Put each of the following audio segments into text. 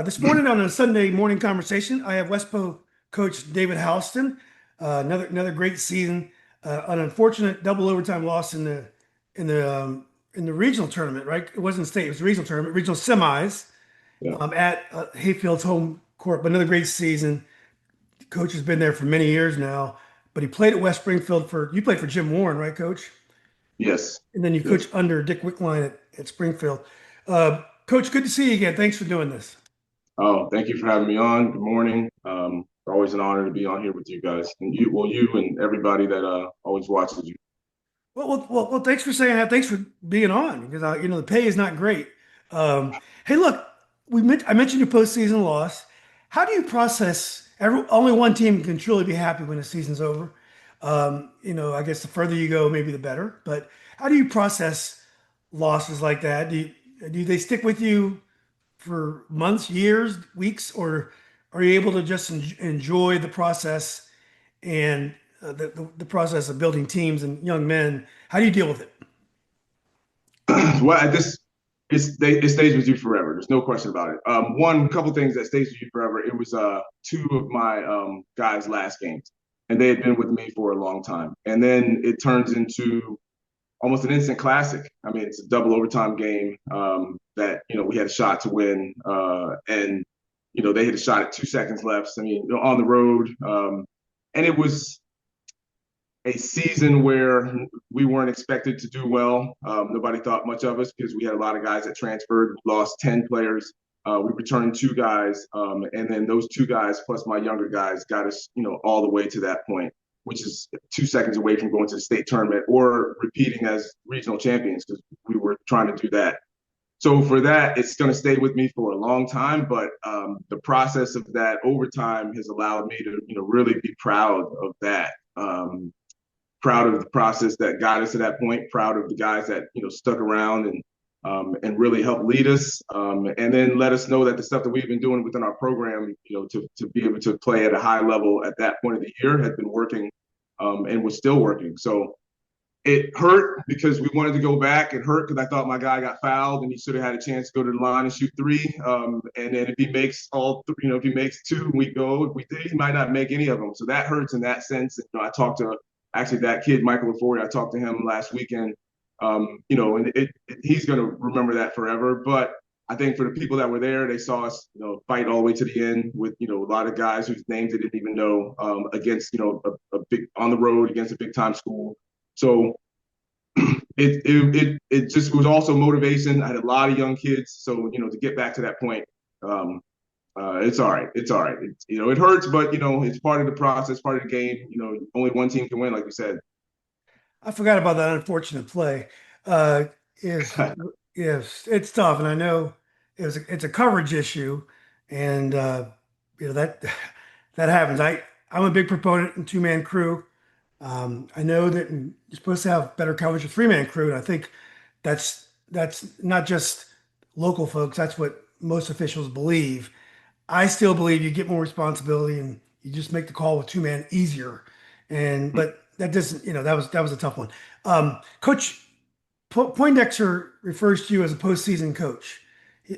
This morning on a Sunday morning conversation, I have Westpo coach David Houston. Another great season. An unfortunate double overtime loss in the in the regional tournament. Right, it wasn't state; it was the regional tournament, regional semis Yeah. at Hayfield's home court. But another great season. Coach has been there for many years now. But he played at West Springfield for you played for Jim Warren, right, Coach? Yes. And then you Yes. coached under Dick Wickline at Springfield. Coach, good to see you again. Thanks for doing this. Oh, thank you for having me on. Good morning. Always an honor to be on here with you guys, and you and everybody that always watches you. Well, thanks for saying that. Thanks for being on because the pay is not great. Hey, look, I mentioned your postseason loss. How do you process? Only one team can truly be happy when the season's over. I guess the further you go, maybe the better. But how do you process losses like that? Do they stick with you for months, years, weeks, or are you able to just enjoy the process and the process of building teams and young men? How do you deal with it? Well, it stays with you forever. There's no question about it. One couple things that stays with you forever. It was two of my guys' last games, and they had been with me for a long time. And then it turns into almost an instant classic. I mean, it's a double overtime game that we had a shot to win, and they had a shot at 2 seconds left. I mean, on the road, and it was a season where we weren't expected to do well. Nobody thought much of us because we had a lot of guys that transferred. We lost 10 players. We returned two guys, and then those two guys plus my younger guys got us, all the way to that point, which is 2 seconds away from going to the state tournament or repeating as regional champions because we were trying to do that. So for that, it's going to stay with me for a long time. But the process of that overtime has allowed me to, really be proud of that. Proud of the process that got us to that point. Proud of the guys that stuck around and really helped lead us, and then let us know that the stuff that we've been doing within our program, to be able to play at a high level at that point of the year had been working, and was still working. So it hurt because we wanted to go back. It hurt because I thought my guy got fouled and he should have had a chance to go to the line and shoot three. And then if he makes if he makes two, we go. If we did, he might not make any of them. So that hurts in that sense. I talked to actually that kid, Michael LaForte. I talked to him last weekend. And he's going to remember that forever. But I think for the people that were there, they saw us, fight all the way to the end with, a lot of guys whose names they didn't even know, against, a big on the road against a big time school. So it just was also motivation. I had a lot of young kids, so to get back to that point, it's all right. It's all right. It hurts, but it's part of the process, part of the game. Only one team can win, like you said. I forgot about that unfortunate play. Uh, is Yes, it's tough, and I know it's a coverage issue, and that that happens. I'm a big proponent in two-man crew. I know that you're supposed to have better coverage with three-man crew, and I think that's not just local folks. That's what most officials believe. I still believe you get more responsibility and you just make the call with two-man easier. And but that doesn't, that was a tough one. Coach Poindexter refers to you as a postseason coach,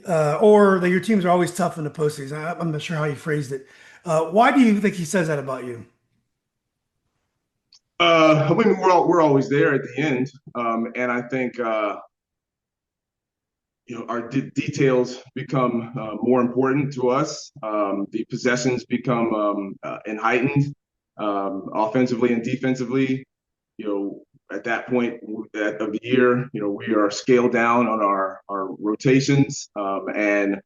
or that your teams are always tough in the postseason. I'm not sure how he phrased it. Why do you think he says that about you? I mean, we're always there at the end, and I think our details become more important to us. The possessions become and heightened, offensively and defensively. At that point of the year, we are scaled down on our rotations, and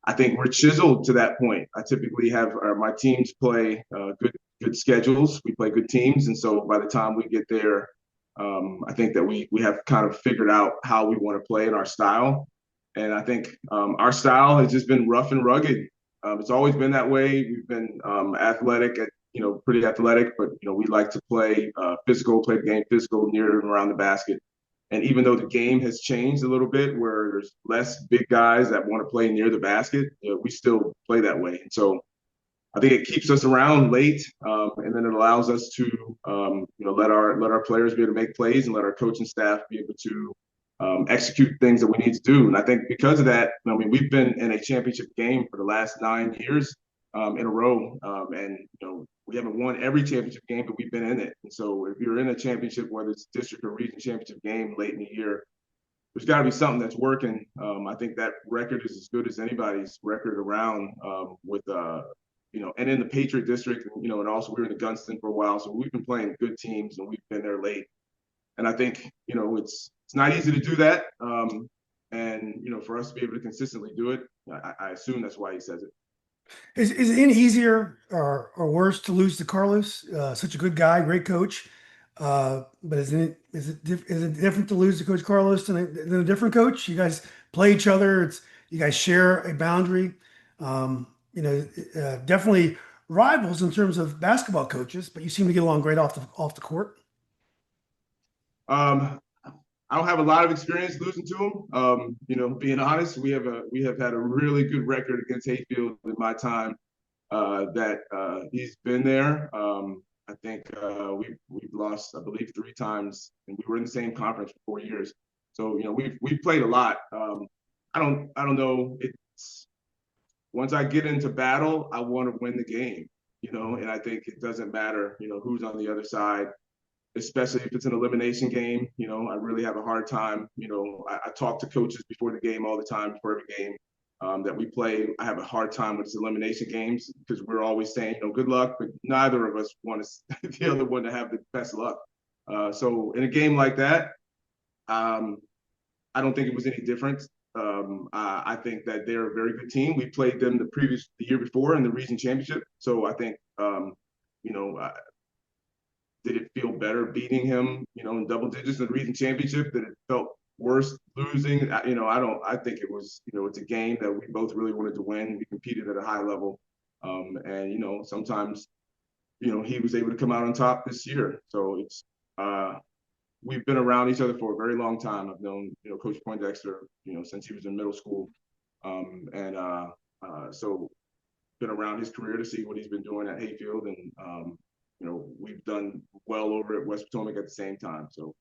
I think we're chiseled to that point. I typically have my teams play good schedules. We play good teams, and so by the time we get there, I think that we have kind of figured out how we want to play in our style. And I think our style has just been rough and rugged. It's always been that way. We've been athletic, pretty athletic, but we like to play physical, play the game physical, near and around the basket. And even though the game has changed a little bit, where there's less big guys that want to play near the basket, we still play that way. And so I think it keeps us around late, and then it allows us to, let our players be able to make plays and let our coaching staff be able to execute things that we need to do. And I think because of that, I mean, we've been in a championship game for the last 9 years in a row, and we haven't won every championship game, but we've been in it. And so if you're in a championship, whether it's district or region championship game late in the year, there's got to be something that's working. I think that record is as good as anybody's record around with and in the Patriot District, and also we were in the Gunston for a while, so we've been playing good teams and we've been there late. And I think it's not easy to do that, and for us to be able to consistently do it, I assume that's why he says it. Is it any easier or worse to lose to Carlos? Such a good guy, great coach. But is it different to lose to Coach Carlos than a different coach? You guys play each other. You guys share a boundary. Definitely rivals in terms of basketball coaches, but you seem to get along great off the court. Um, I don't have a lot of experience losing to him. Being honest, we have had a really good record against Hayfield in my time that he's been there. I think we've lost, I believe, 3 times, and we were in the same conference for 4 years. So we've played a lot. I don't know. It's once I get into battle, I want to win the game. And I think it doesn't matter who's on the other side, especially if it's an elimination game. I really have a hard time. I talk to coaches before the game all the time, before every game that we play. I have a hard time with these elimination games because we're always saying, good luck, but neither of us want the other one to have the best luck. So in a game like that, I don't think it was any different. I think that they're a very good team. We played them the year before in the region championship. So I think, did it feel better beating him, in double digits in the region championship? Did it felt worse losing? I think it was, it's a game that we both really wanted to win. We competed at a high level. And sometimes, he was able to come out on top this year. So we've been around each other for a very long time. I've known, Coach Poindexter, since he was in middle school. So been around his career to see what he's been doing at Hayfield. And, we've done well over at West Potomac at the same time. So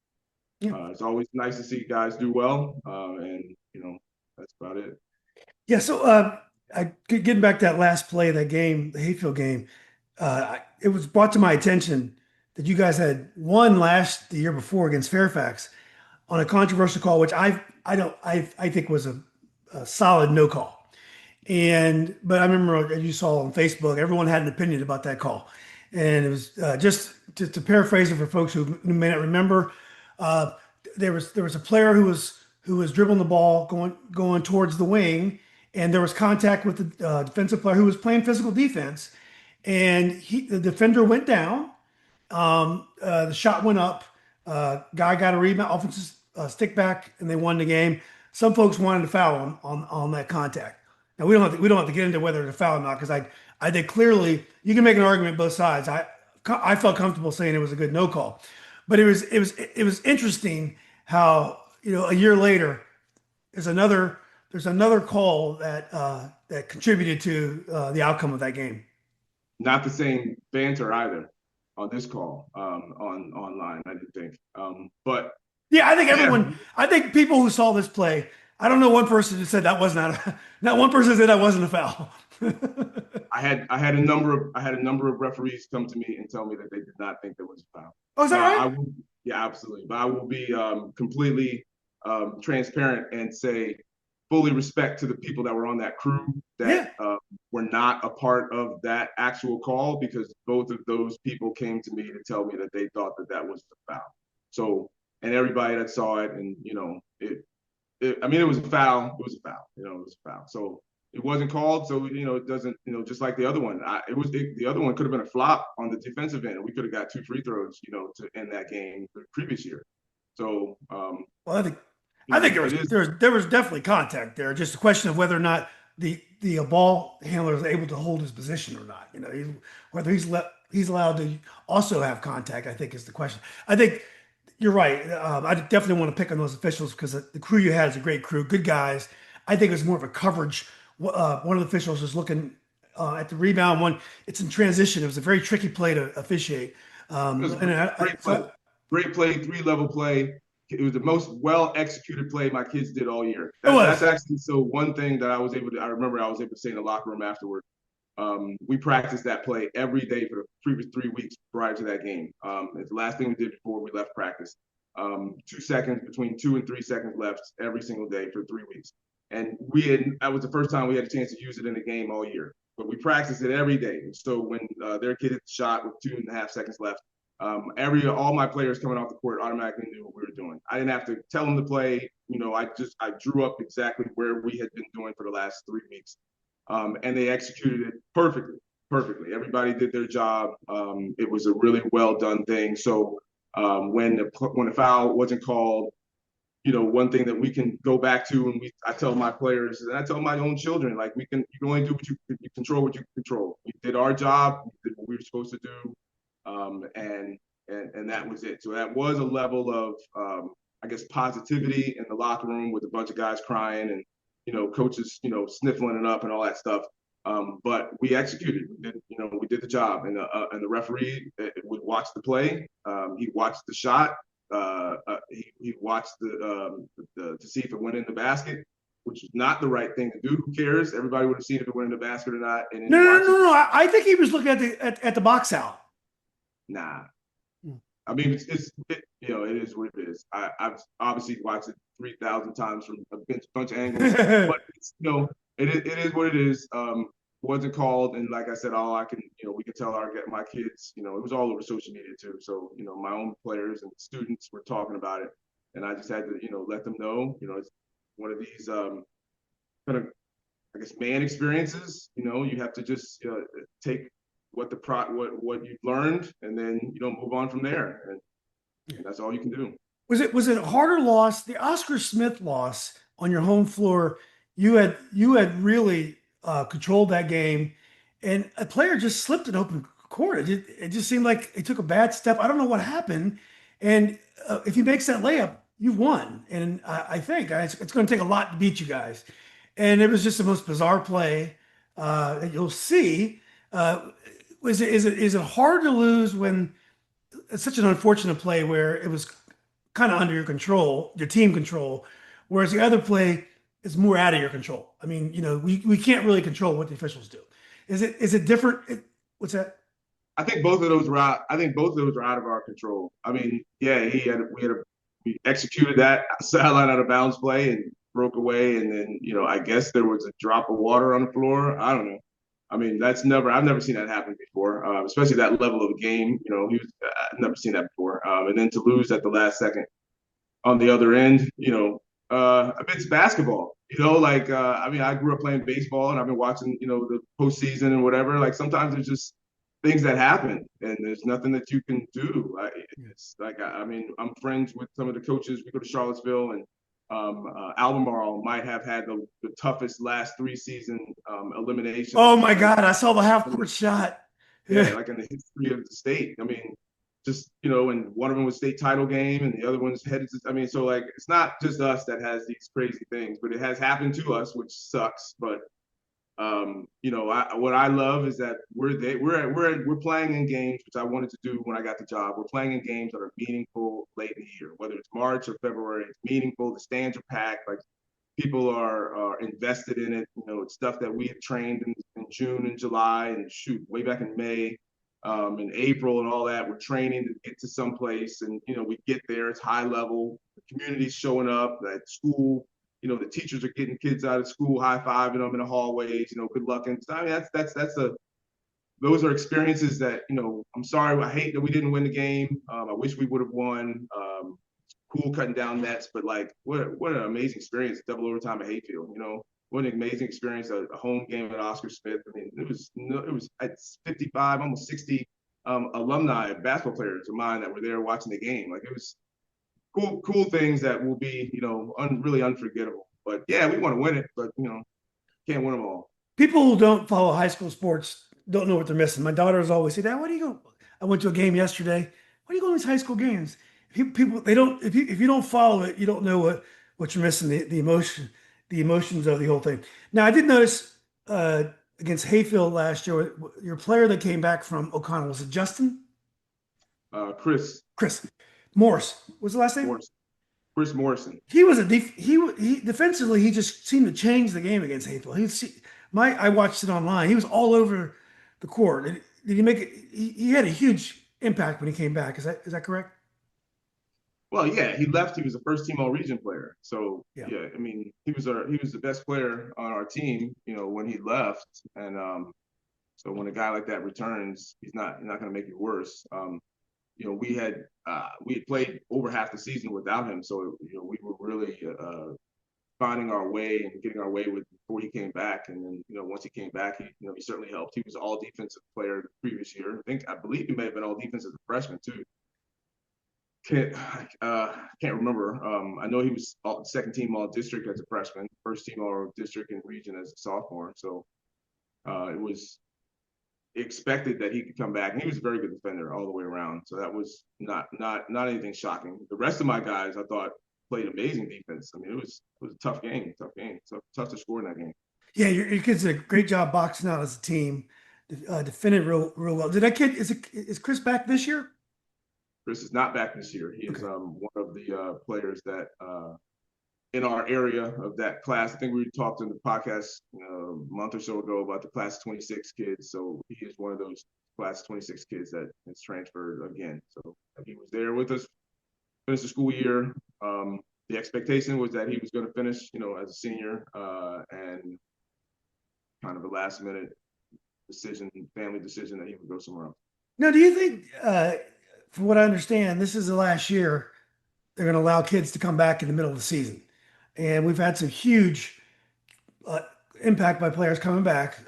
Yeah. it's always nice to see guys do well. And, that's about it. Yeah. So getting back to that last play of that game, the Hayfield game, it was brought to my attention that you guys had won the year before against Fairfax on a controversial call, which I think was a solid no call. But I remember, as you saw on Facebook, everyone had an opinion about that call. And it was just to paraphrase it for folks who may not remember, uh, there was a player who was dribbling the ball going towards the wing, and there was contact with the defensive player who was playing physical defense, and the defender went down. The shot went up. Guy got a rebound, offensive stick back, and they won the game. Some folks wanted to foul on that contact. Now we don't have to get into whether it's a foul or not because I think clearly you can make an argument both sides. I felt comfortable saying it was a good no call, but it was interesting how a year later there's another call that contributed to the outcome of that game. Not the same banter either on this call on online, I didn't think. But Yeah, I think yeah, everyone. I think people who saw this play. I don't know one person who said that was not. Not one person said that wasn't a foul. I had a number of referees come to me and tell me that they did not think there was a foul. Oh, is that Now I right? will, yeah, absolutely. But I will be completely transparent and say fully respect to the people that were on that crew that Yeah. were not a part of that actual call because both of those people came to me to tell me that they thought that that was the foul. So and everybody that saw it and I mean, it was a foul. It was a foul. It was a foul. So it wasn't called. So it doesn't. Just like the other one. The other one could have been a flop on the defensive end. We could have got 2 free throws. To end that game the previous year. So Well, I think there it was is there was definitely contact there. Just a question of whether or not the ball handler is able to hold his position or not. Whether he's allowed to also have contact. I think is the question. I think you're right. I definitely want to pick on those officials because the crew you had is a great crew, good guys. I think it was more of a coverage. One of the officials was looking at the rebound. One, it's in transition. It was a very tricky play to officiate. it was And great play, 3-level play. it was the most well executed play my kids did all year. It That's was. actually so one thing that I remember I was able to say in the locker room afterward. We practiced that play every day for the previous 3 weeks prior to that game. It's the last thing we did before we left practice. 2 seconds, between 2 and 3 seconds left every single day for 3 weeks. And that was the first time we had a chance to use it in a game all year. But we practiced it every day. So when their kid hit the shot with 2.5 seconds left, all my players coming off the court automatically knew what we were doing. I didn't have to tell them to play. I drew up exactly where we had been doing for the last 3 weeks, and they executed it perfectly. Perfectly, everybody did their job. It was a really well done thing. So when the foul wasn't called, one thing that we can go back to, and I tell my players, and I tell my own children, like you can only do you control what you control. We did our job, we did what we were supposed to do, and that was it. So that was a level of I guess positivity in the locker room with a bunch of guys crying and coaches sniffling it up and all that stuff. But we executed. We did the job, and the referee would watch the play. He watched the shot. He watched to see if it went in the basket, which is not the right thing to do. Who cares? Everybody would have seen if it went in the basket or not, and then No, he no, no, watches. no, no. I think he was looking at the box out. Nah, Hmm. I mean, it is what it is. I've obviously watched it 3,000 times from a bunch of angles, but it is what it is. Wasn't called, and like I said, all I can, we can tell my kids, it was all over social media too. So my own players and students were talking about it, and I just had to, let them know, it's one of these kind of, I guess, man experiences. You have to just take what you've learned, and then move on from there, and that's all you can do. Was it a harder loss? The Oscar Smith loss on your home floor, you had really controlled that game, and a player just slipped an open court. It just seemed like he took a bad step. I don't know what happened, and if he makes that layup, you've won. And I think it's going to take a lot to beat you guys. And it was just the most bizarre play that you'll see. Is it hard to lose when it's such an unfortunate play where it was kind of under your control, your team control, whereas the other play is more out of your control. I mean, we can't really control what the officials do. Is it different? What's that? I think both of those were out. I think both of those were out of our control. I mean, yeah, we executed that sideline out of bounds play and broke away, and then I guess there was a drop of water on the floor. I don't know. I mean, I've never seen that happen before, especially that level of a game. I've never seen that before. And then to lose at the last second on the other end, it's basketball. I mean, I grew up playing baseball, and I've been watching, the postseason and whatever. Like sometimes there's just things that happen, and there's nothing that you can do. It's like I mean, I'm friends with some of the coaches. We go to Charlottesville, and Albemarle might have had the toughest last 3 season Oh eliminations, my like God, I saw the half in the, court shot. yeah, Yeah. like in the history of the state. I mean, just and one of them was state title game, and the other one's headed to. I mean, so like it's not just us that has these crazy things, but it has happened to us, which sucks. But what I love is that we're playing in games, which I wanted to do when I got the job. We're playing in games that are meaningful late in the year, whether it's March or February. It's meaningful. The stands are packed. Like people are invested in it. It's stuff that we have trained in June and July, and shoot, way back in May, in April, and all that. We're training to get to some place, and we get there. It's high level. The community's showing up at school. The teachers are getting kids out of school, high fiving them in the hallways. Good luck and stuff. I mean, that's a those are experiences that I'm sorry. I hate that we didn't win the game. I wish we would have won. Cool cutting down nets, but like what an amazing experience! Double overtime at Hayfield. What an amazing experience. A home game at Oscar Smith. I mean, it was at 55, almost 60 alumni basketball players of mine that were there watching the game. Like it was cool things that will be, really unforgettable. But yeah, we want to win it, but can't win them all. People who don't follow high school sports don't know what they're missing. My daughters always say, "Dad, why do you go?" I went to a game yesterday. Why do you go to these high school games? People they don't if you don't follow it, you don't know what you're missing, the emotions of the whole thing. Now, I did notice against Hayfield last year, your player that came back from O'Connell, was it Justin? Chris Chris Morris was the last name? Morris. Chris Morrison. He was a he defensively. He just seemed to change the game against Hayesville. I watched it online. He was all over the court. Did he make it? He had a huge impact when he came back. Is that correct? Well, yeah, he left. He was a first team All Region player. So Yeah. yeah, I mean, he was the best player on our team. When he left, and so when a guy like that returns, he's not going to make it worse. We had played over half the season without him, so we were really finding our way and getting our way with before he came back. And then once he came back, he certainly helped. He was all defensive player the previous year. I believe he may have been all defensive freshman too. Can't can't remember. I know he was second team all district as a freshman, first team all district and region as a sophomore. So it was expected that he could come back, and he was a very good defender all the way around. So that was not anything shocking. The rest of my guys, I thought, played amazing defense. I mean, it was a tough game, tough to score in that game. Yeah, your kids did a great job boxing out as a team, defended real well. Did that kid is Chris back this year? Chris is not back this year. He is Okay. one of the players that in our area of that class. I think we talked in the podcast a month or so ago about the class 26 kids. So he is one of those class 26 kids that has transferred again. So he was there with us, finished the school year. The expectation was that he was going to finish, as a senior, and kind of a last minute decision, family decision that he would go somewhere else. Now, do you think, from what I understand, this is the last year they're going to allow kids to come back in the middle of the season, and we've had some huge uh, impact by players coming back.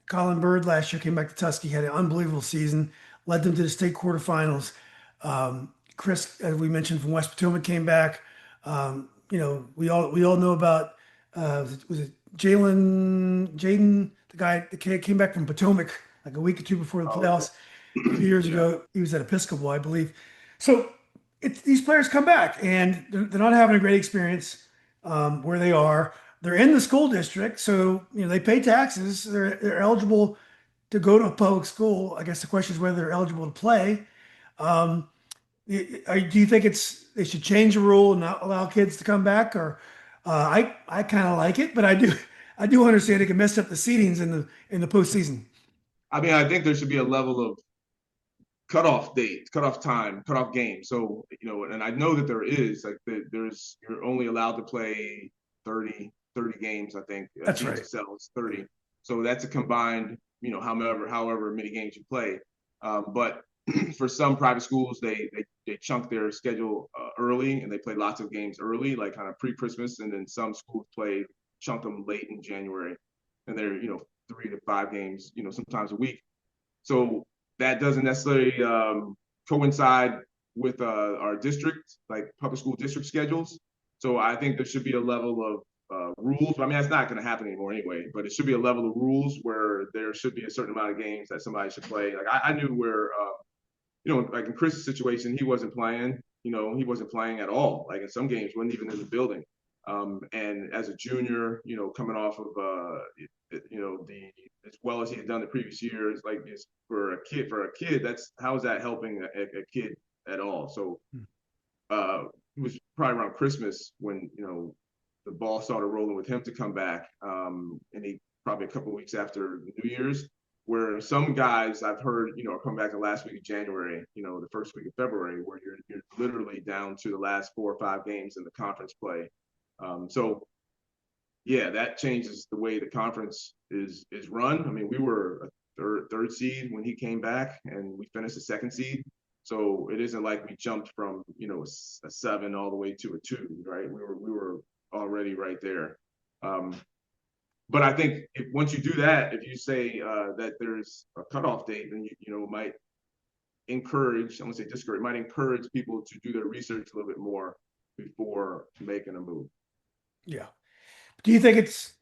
Colin Bird last year came back to Tuskegee, had an unbelievable season, led them to the state quarterfinals. Chris, as we mentioned, from West Potomac came back. We all know about was it Jaden, the guy, the kid came back from Potomac like a week or two before the Oh, okay. playoffs. A few years Yeah. ago, he was at Episcopal, I believe. So these players come back and they're not having a great experience where they are. They're in the school district, so they pay taxes. They're eligible to go to a public school. I guess the question is whether they're eligible to play. Um, do you think they should change the rule and not allow kids to come back? Or I kind of like it, but I do understand it can mess up the seedings in the postseason. I mean, I think there should be a level of cutoff date, cutoff time, cutoff game. So, and I know that there is like you're only allowed to play 30 games, I think. That's right. GHSL is 30. So that's a combined, however many games you play. But for some private schools, they chunk their schedule early and they play lots of games early, like kind of pre-Christmas, and then some schools chunk them late in January, and they're 3 to 5 games, sometimes a week. So that doesn't necessarily coincide with our district, like public school district schedules. So I think there should be a level of rules. I mean, that's not going to happen anymore anyway, but it should be a level of rules where there should be a certain amount of games that somebody should play. Like I knew where, like in Chris's situation, he wasn't playing. He wasn't playing at all. Like in some games, wasn't even in the building. And as a junior, coming off of the as well as he had done the previous years, like for a kid, that's how is that helping a kid at all? So it was probably around Christmas when the ball started rolling with him to come back, and he probably a couple of weeks after New Year's. Where some guys I've heard, are coming back the last week of January, the first week of February, where you're literally down to the last 4 or 5 games in the conference play. So yeah, that changes the way the conference is run. I mean, we were a third seed when he came back, and we finished a second seed. So it isn't like we jumped from a 7 all the way to a 2, right? We were already right there. Um, but I think once you do that, if you say that there's a cutoff date, then you might encourage, I won't say discourage, might encourage people to do their research a little bit more before making a move. Yeah. Do you think it's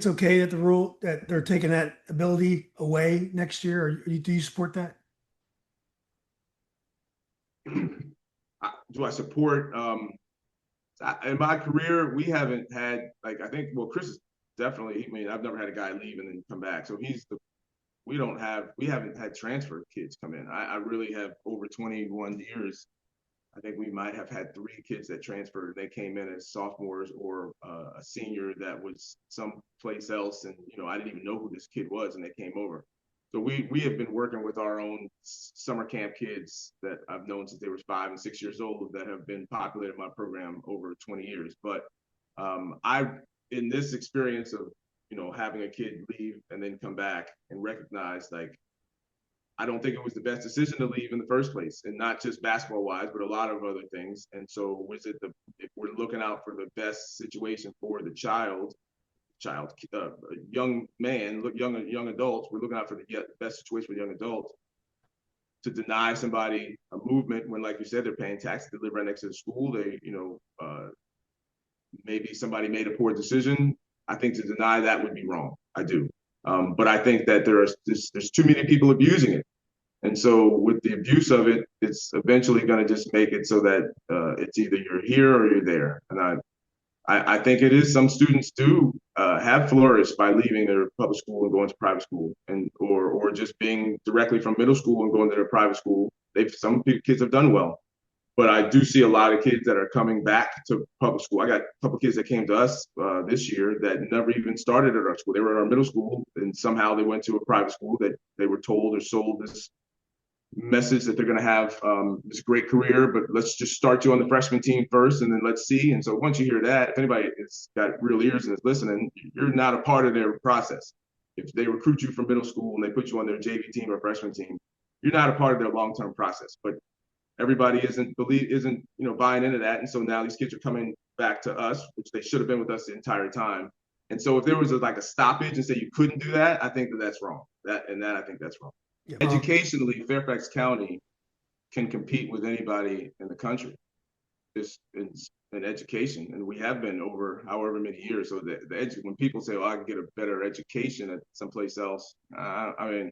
okay that the rule that they're taking that ability away next year, or do you support that? Do I support? In my career, we haven't had like I think. Well, Chris is definitely. I mean, I've never had a guy leave and then come back. So we haven't had transfer kids come in. I really have over 21 years I think we might have had three kids that transferred and they came in as sophomores or a senior that was someplace else. And, I didn't even know who this kid was and they came over. So we have been working with our own summer camp kids that I've known since they were 5 and 6 years old that have been populated my program over 20 years. But I, in this experience of, having a kid leave and then come back and recognize like I don't think it was the best decision to leave in the first place, and not just basketball wise, but a lot of other things. And so, was it if we're looking out for the best situation for the young man, young adults, we're looking out for the best situation for young adults to deny somebody a movement when, like you said, they're paying taxes to live right next to the school. Maybe somebody made a poor decision. I think to deny that would be wrong. I do. But I think that there's too many people abusing it. And so with the abuse of it, it's eventually going to just make it so that it's either you're here or you're there. And I think it is some students do have flourished by leaving their public school and going to private school, and or just being directly from middle school and going to their private school. Some kids have done well, but I do see a lot of kids that are coming back to public school. I got a couple of kids that came to us this year that never even started at our school. They were at our middle school, and somehow they went to a private school that they were told or sold this message that they're going to have this great career, but let's just start you on the freshman team first, and then let's see. And so once you hear that, if anybody has got real ears and is listening, you're not a part of their process. If they recruit you from middle school and they put you on their JV team or freshman team, you're not a part of their long-term process. But everybody isn't buying into that, and so now these kids are coming back to us, which they should have been with us the entire time. And so if there was like a stoppage and say you couldn't do that, I think that's wrong. I think that's wrong. Yeah. Educationally, Fairfax County can compete with anybody in the country. Just in education, and we have been over however many years. So when people say, "Oh, I can get a better education at someplace else," I mean,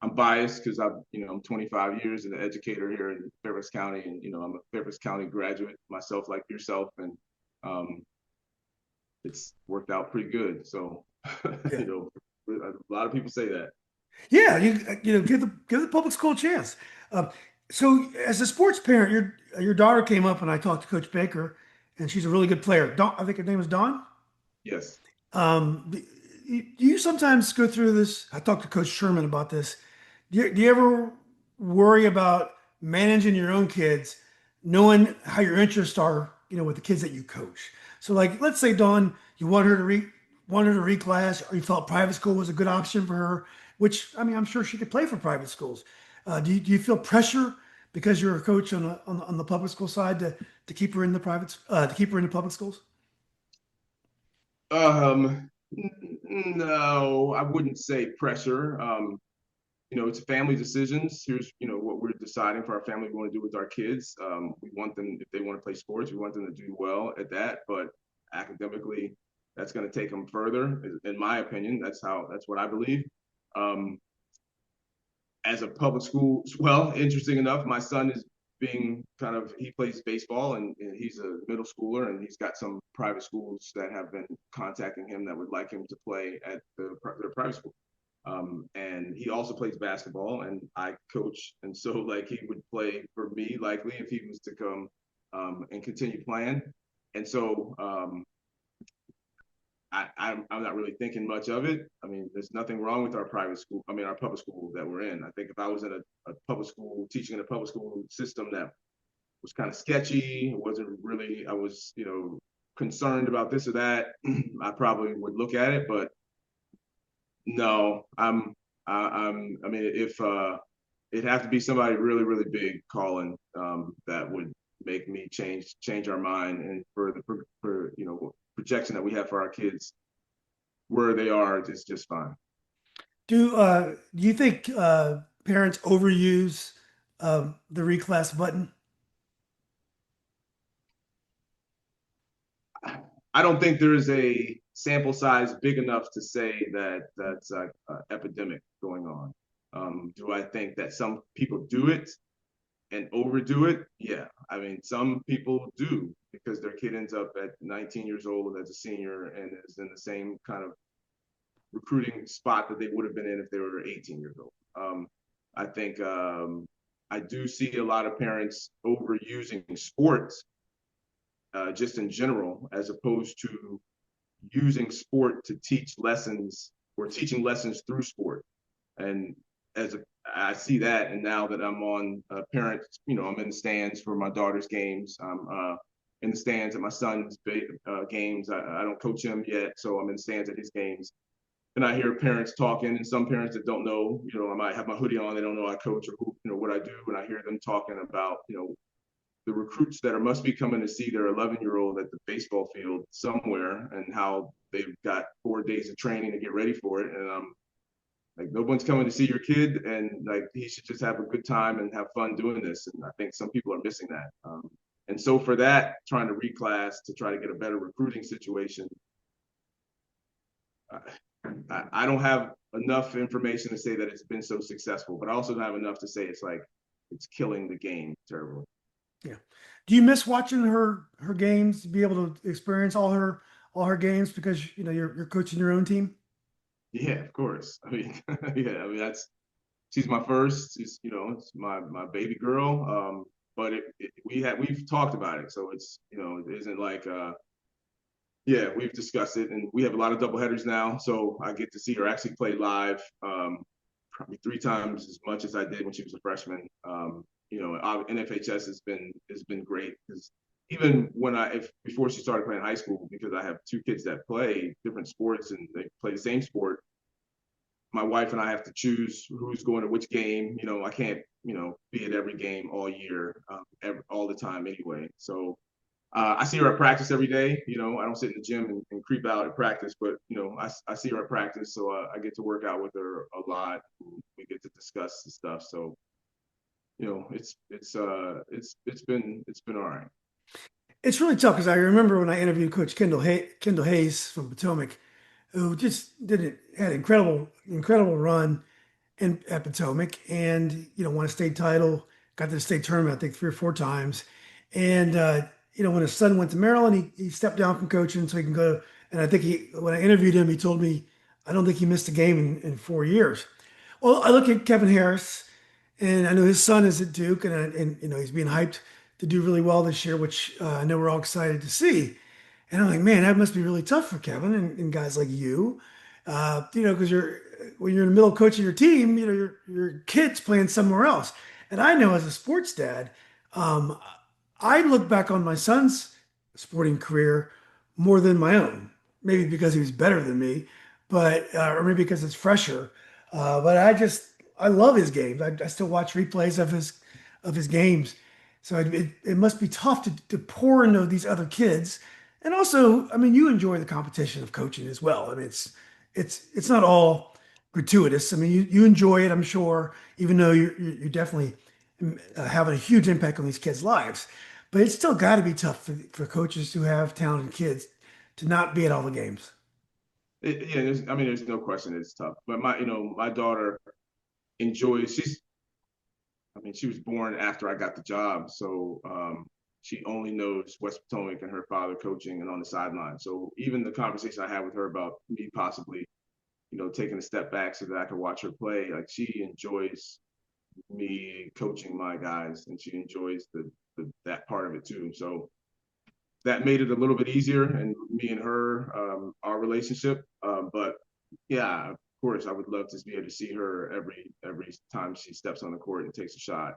I'm biased because I'm 25 years as an educator here in Fairfax County, and I'm a Fairfax County graduate myself, like yourself, and um, it's worked out pretty good. So, Yeah. a lot of people say that. Yeah, give the public school a chance. Um, so, as a sports parent, your daughter came up and I talked to Coach Baker, and she's a really good player. Dawn, I think her name is Dawn. Yes. Do you sometimes go through this? I talked to Coach Sherman about this. Do you ever worry about managing your own kids, knowing how your interests are, with the kids that you coach? So, like, let's say Dawn, you want her to reclass, or you felt private school was a good option for her, which I mean, I'm sure she could play for private schools. Do you feel pressure because you're a coach on the public school side to keep her in the to keep her in the public schools? No, I wouldn't say pressure. It's family decisions. Here's, what we're deciding for our family we want to do with our kids. We want them, if they want to play sports, we want them to do well at that. But academically, that's going to take them further, in my opinion. That's what I believe. Um, as a public school, well, interesting enough, my son is he plays baseball and he's a middle schooler, and he's got some private schools that have been contacting him that would like him to play at their private school. And he also plays basketball, and I coach, and so like he would play for me likely if he was to come and continue playing. And so I'm not really thinking much of it. I mean, there's nothing wrong with our our public school that we're in. I think if I was in a public school, teaching in a public school system that was kind of sketchy, wasn't really, I was, concerned about this or that, I probably would look at it. But no, I mean, if it'd have to be somebody really, really big calling that would make me change our mind, and for projection that we have for our kids where they are is just fine. Do you think parents overuse the reclass button? I don't think there is a sample size big enough to say that that's an epidemic going on. Do I think that some people do it and overdo it? Yeah. I mean, some people do because their kid ends up at 19 years old as a senior and is in the same kind of recruiting spot that they would have been in if they were 18 years old. I think I do see a lot of parents overusing sports just in general, as opposed to using sport to teach lessons or teaching lessons through sport. And as a, I see that, and now that I'm on parents, I'm in the stands for my daughter's games. I'm in the stands at my son's games. I don't coach him yet, so I'm in the stands at his games. And I hear parents talking, and some parents that don't know, I might have my hoodie on, they don't know I coach or who, what I do, and I hear them talking about, the recruits that must be coming to see their 11-year-old at the baseball field somewhere, and how they've got 4 days of training to get ready for it. And I'm like, no one's coming to see your kid, and like he should just have a good time and have fun doing this. And I think some people are missing that. And so for that, trying to reclass to try to get a better recruiting situation, I don't have enough information to say that it's been so successful, but I also don't have enough to say it's killing the game terribly. Yeah. Do you miss watching her games? Be able to experience all her games because you're coaching your own team. Yeah, of course. I mean, yeah, I mean she's my first. It's my baby girl. But we've talked about it, so it isn't like yeah, we've discussed it, and we have a lot of double headers now, so I get to see her actually play live, probably 3 times as much as I did when she was a freshman. NFHS has been great because even when if before she started playing high school, because I have 2 kids that play different sports and they play the same sport, my wife and I have to choose who's going to which game. I can't, be at every game all year, all the time anyway. So I see her at practice every day. I don't sit in the gym and creep out at practice, but I see her at practice, so I get to work out with her a lot. We get to discuss the stuff. So it's been all right. It's really tough because I remember when I interviewed Coach Kendall Hayes from Potomac, who just had an incredible run at Potomac, and won a state title, got to the state tournament I think 3 or 4 times, and when his son went to Maryland, he stepped down from coaching so he can go. And I think when I interviewed him, he told me I don't think he missed a game in 4 years. Well, I look at Kevin Harris, and I know his son is at Duke, and he's being hyped to do really well this year, which I know we're all excited to see. And I'm like, man, that must be really tough for Kevin and guys like you, because when you're in the middle of coaching your team, your kid's playing somewhere else. And I know as a sports dad, um, I look back on my son's sporting career more than my own. Maybe because he was better than me, but or maybe because it's fresher. But I love his games. I still watch replays of his games. So it must be tough to pour into these other kids. And also, I mean, you enjoy the competition of coaching as well. I mean, it's not all gratuitous. I mean, you enjoy it, I'm sure, even though you're definitely having a huge impact on these kids' lives. But it's still got to be tough for coaches who have talented kids to not be at all the games. Yeah, there's no question it's tough. But my daughter enjoys. She was born after I got the job, so she only knows West Potomac and her father coaching and on the sideline. So even the conversation I had with her about me possibly, taking a step back so that I could watch her play, like she enjoys me coaching my guys, and she enjoys that part of it too. So that made it a little bit easier, and me and her, our relationship. But yeah, of course, I would love to be able to see her every time she steps on the court and takes a shot.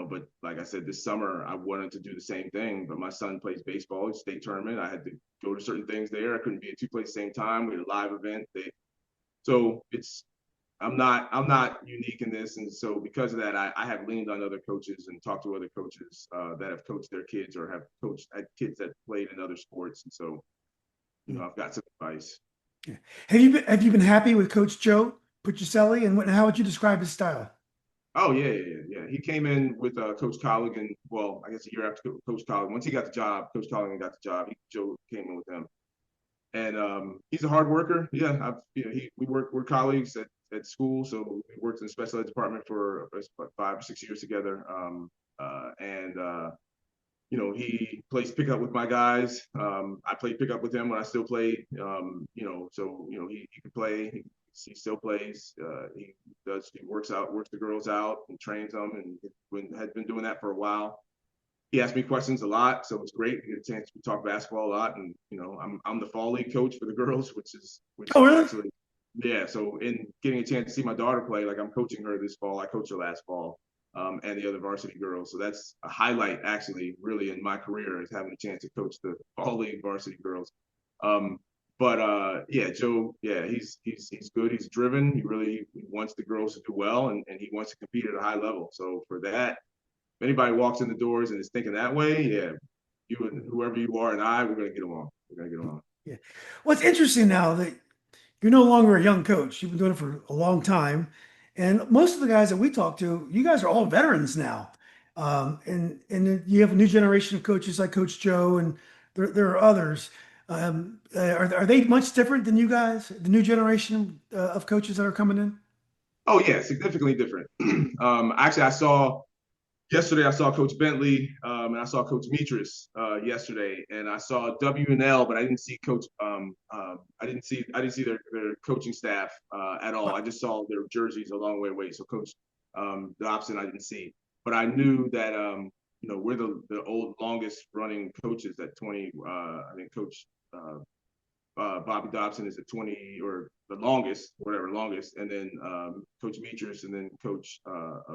But like I said, this summer I wanted to do the same thing, but my son plays baseball, state tournament. I had to go to certain things there. I couldn't be at 2 places at the same time. We had a live event. So I'm not unique in this, and so because of that, I have leaned on other coaches and talked to other coaches that have coached their kids or have coached kids that played in other sports, and so I've got some advice. Yeah. Have you been happy with Coach Joe Pucciselli, and how would you describe his style? Oh yeah, yeah, yeah, yeah. He came in with Coach Colligan. Well, I guess a year after Coach Colligan. Once he got the job, Coach Colligan got the job. Joe came in with him, and he's a hard worker. Yeah, we're colleagues at school, so we worked in the special ed department for about 5 or 6 years together. And he plays pickup with my guys. I played pickup with him when I still played. So he could play. He still plays. works the girls out and trains them, and has been doing that for a while. He asks me questions a lot, so it's great to get a chance to talk basketball a lot. And I'm the fall league coach for the girls, which Oh, is really? actually, yeah. So in getting a chance to see my daughter play, like I'm coaching her this fall. I coached her last fall, and the other varsity girls. So that's a highlight, actually, really in my career, is having a chance to coach the fall league varsity girls. Um, but yeah, Joe, yeah, he's good. He's driven. He wants the girls to do well, and he wants to compete at a high level. So for that, if anybody walks in the doors and is thinking that way, yeah, you and whoever you are and we're gonna get along. We're gonna get along. Yeah. Well, it's interesting now that you're no longer a young coach. You've been doing it for a long time. And most of the guys that we talk to, you guys are all veterans now. And then you have a new generation of coaches like Coach Joe, and there are others. Are they much different than you guys, the new generation of coaches that are coming in? Oh yeah, significantly different. Actually, I saw Coach Bentley, and I saw Coach Mitris yesterday, and I saw W&L, but I didn't see Coach. I didn't see their coaching staff at all. I just saw their jerseys a long way away. So Coach Dobson, I didn't see, but I knew that we're the old longest running coaches at 20. I think Coach Bobby Dobson is at 20 or the longest, whatever longest, and then Coach Mitris, and then Coach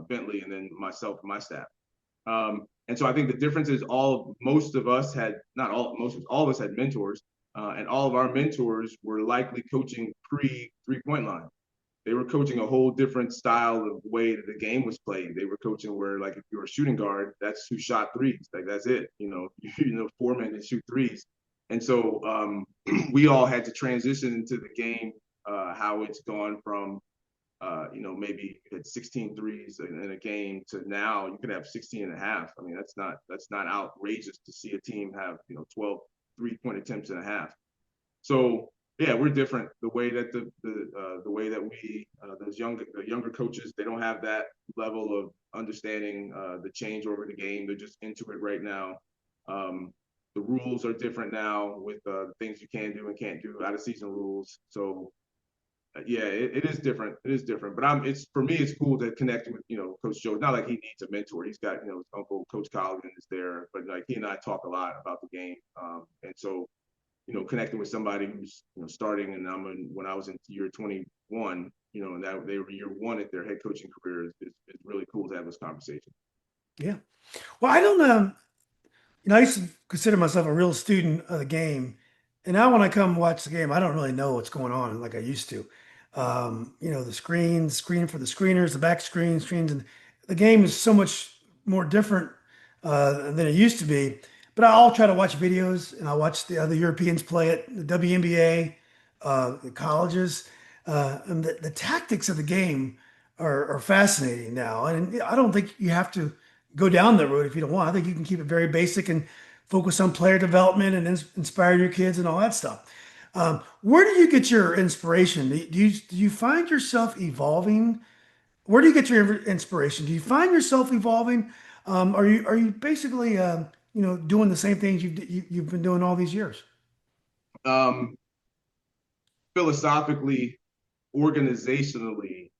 Bentley, and then myself and my staff. And so I think the difference is most of us had not all most all of us had mentors, and all of our mentors were likely coaching pre 3 point line. They were coaching a whole different style of way that the game was played. They were coaching where, like, if you were a shooting guard, that's who shot threes. Like, that's it. Four men that shoot threes. And so we all had to transition into the game, how it's gone from maybe you had 16 threes in a game to now you could have 16 and a half. I mean, that's not outrageous to see a team have 12 3-point attempts and a half. So yeah, we're different. The way that the way that we the younger coaches, they don't have that level of understanding the change over the game. They're just into it right now. The rules are different now with the things you can do and can't do, out of season rules. So yeah, it is different. It is different. But it's for me, it's cool to connect with Coach Joe. Not like he needs a mentor. He's got his uncle Coach Colligan is there, but like he and I talk a lot about the game. And so connecting with somebody who's starting, and when I was in year 21, and that they were year one at their head coaching career is really cool to have this conversation. Yeah. Well, I don't I used to consider myself a real student of the game. And now when I come watch the game, I don't really know what's going on like I used to. The screen for the screeners, the back screens, and the game is so much more different than it used to be. But I'll try to watch videos, and I'll watch the other Europeans play it, the WNBA, the colleges. And the tactics of the game are fascinating now. And I don't think you have to go down that road if you don't want. I think you can keep it very basic and focus on player development and inspire your kids and all that stuff. Where do you get your inspiration? Do you find yourself evolving? Where do you get your inspiration? Do you find yourself evolving? Are you basically doing the same things you've been doing all these years? Um, Philosophically, organizationally,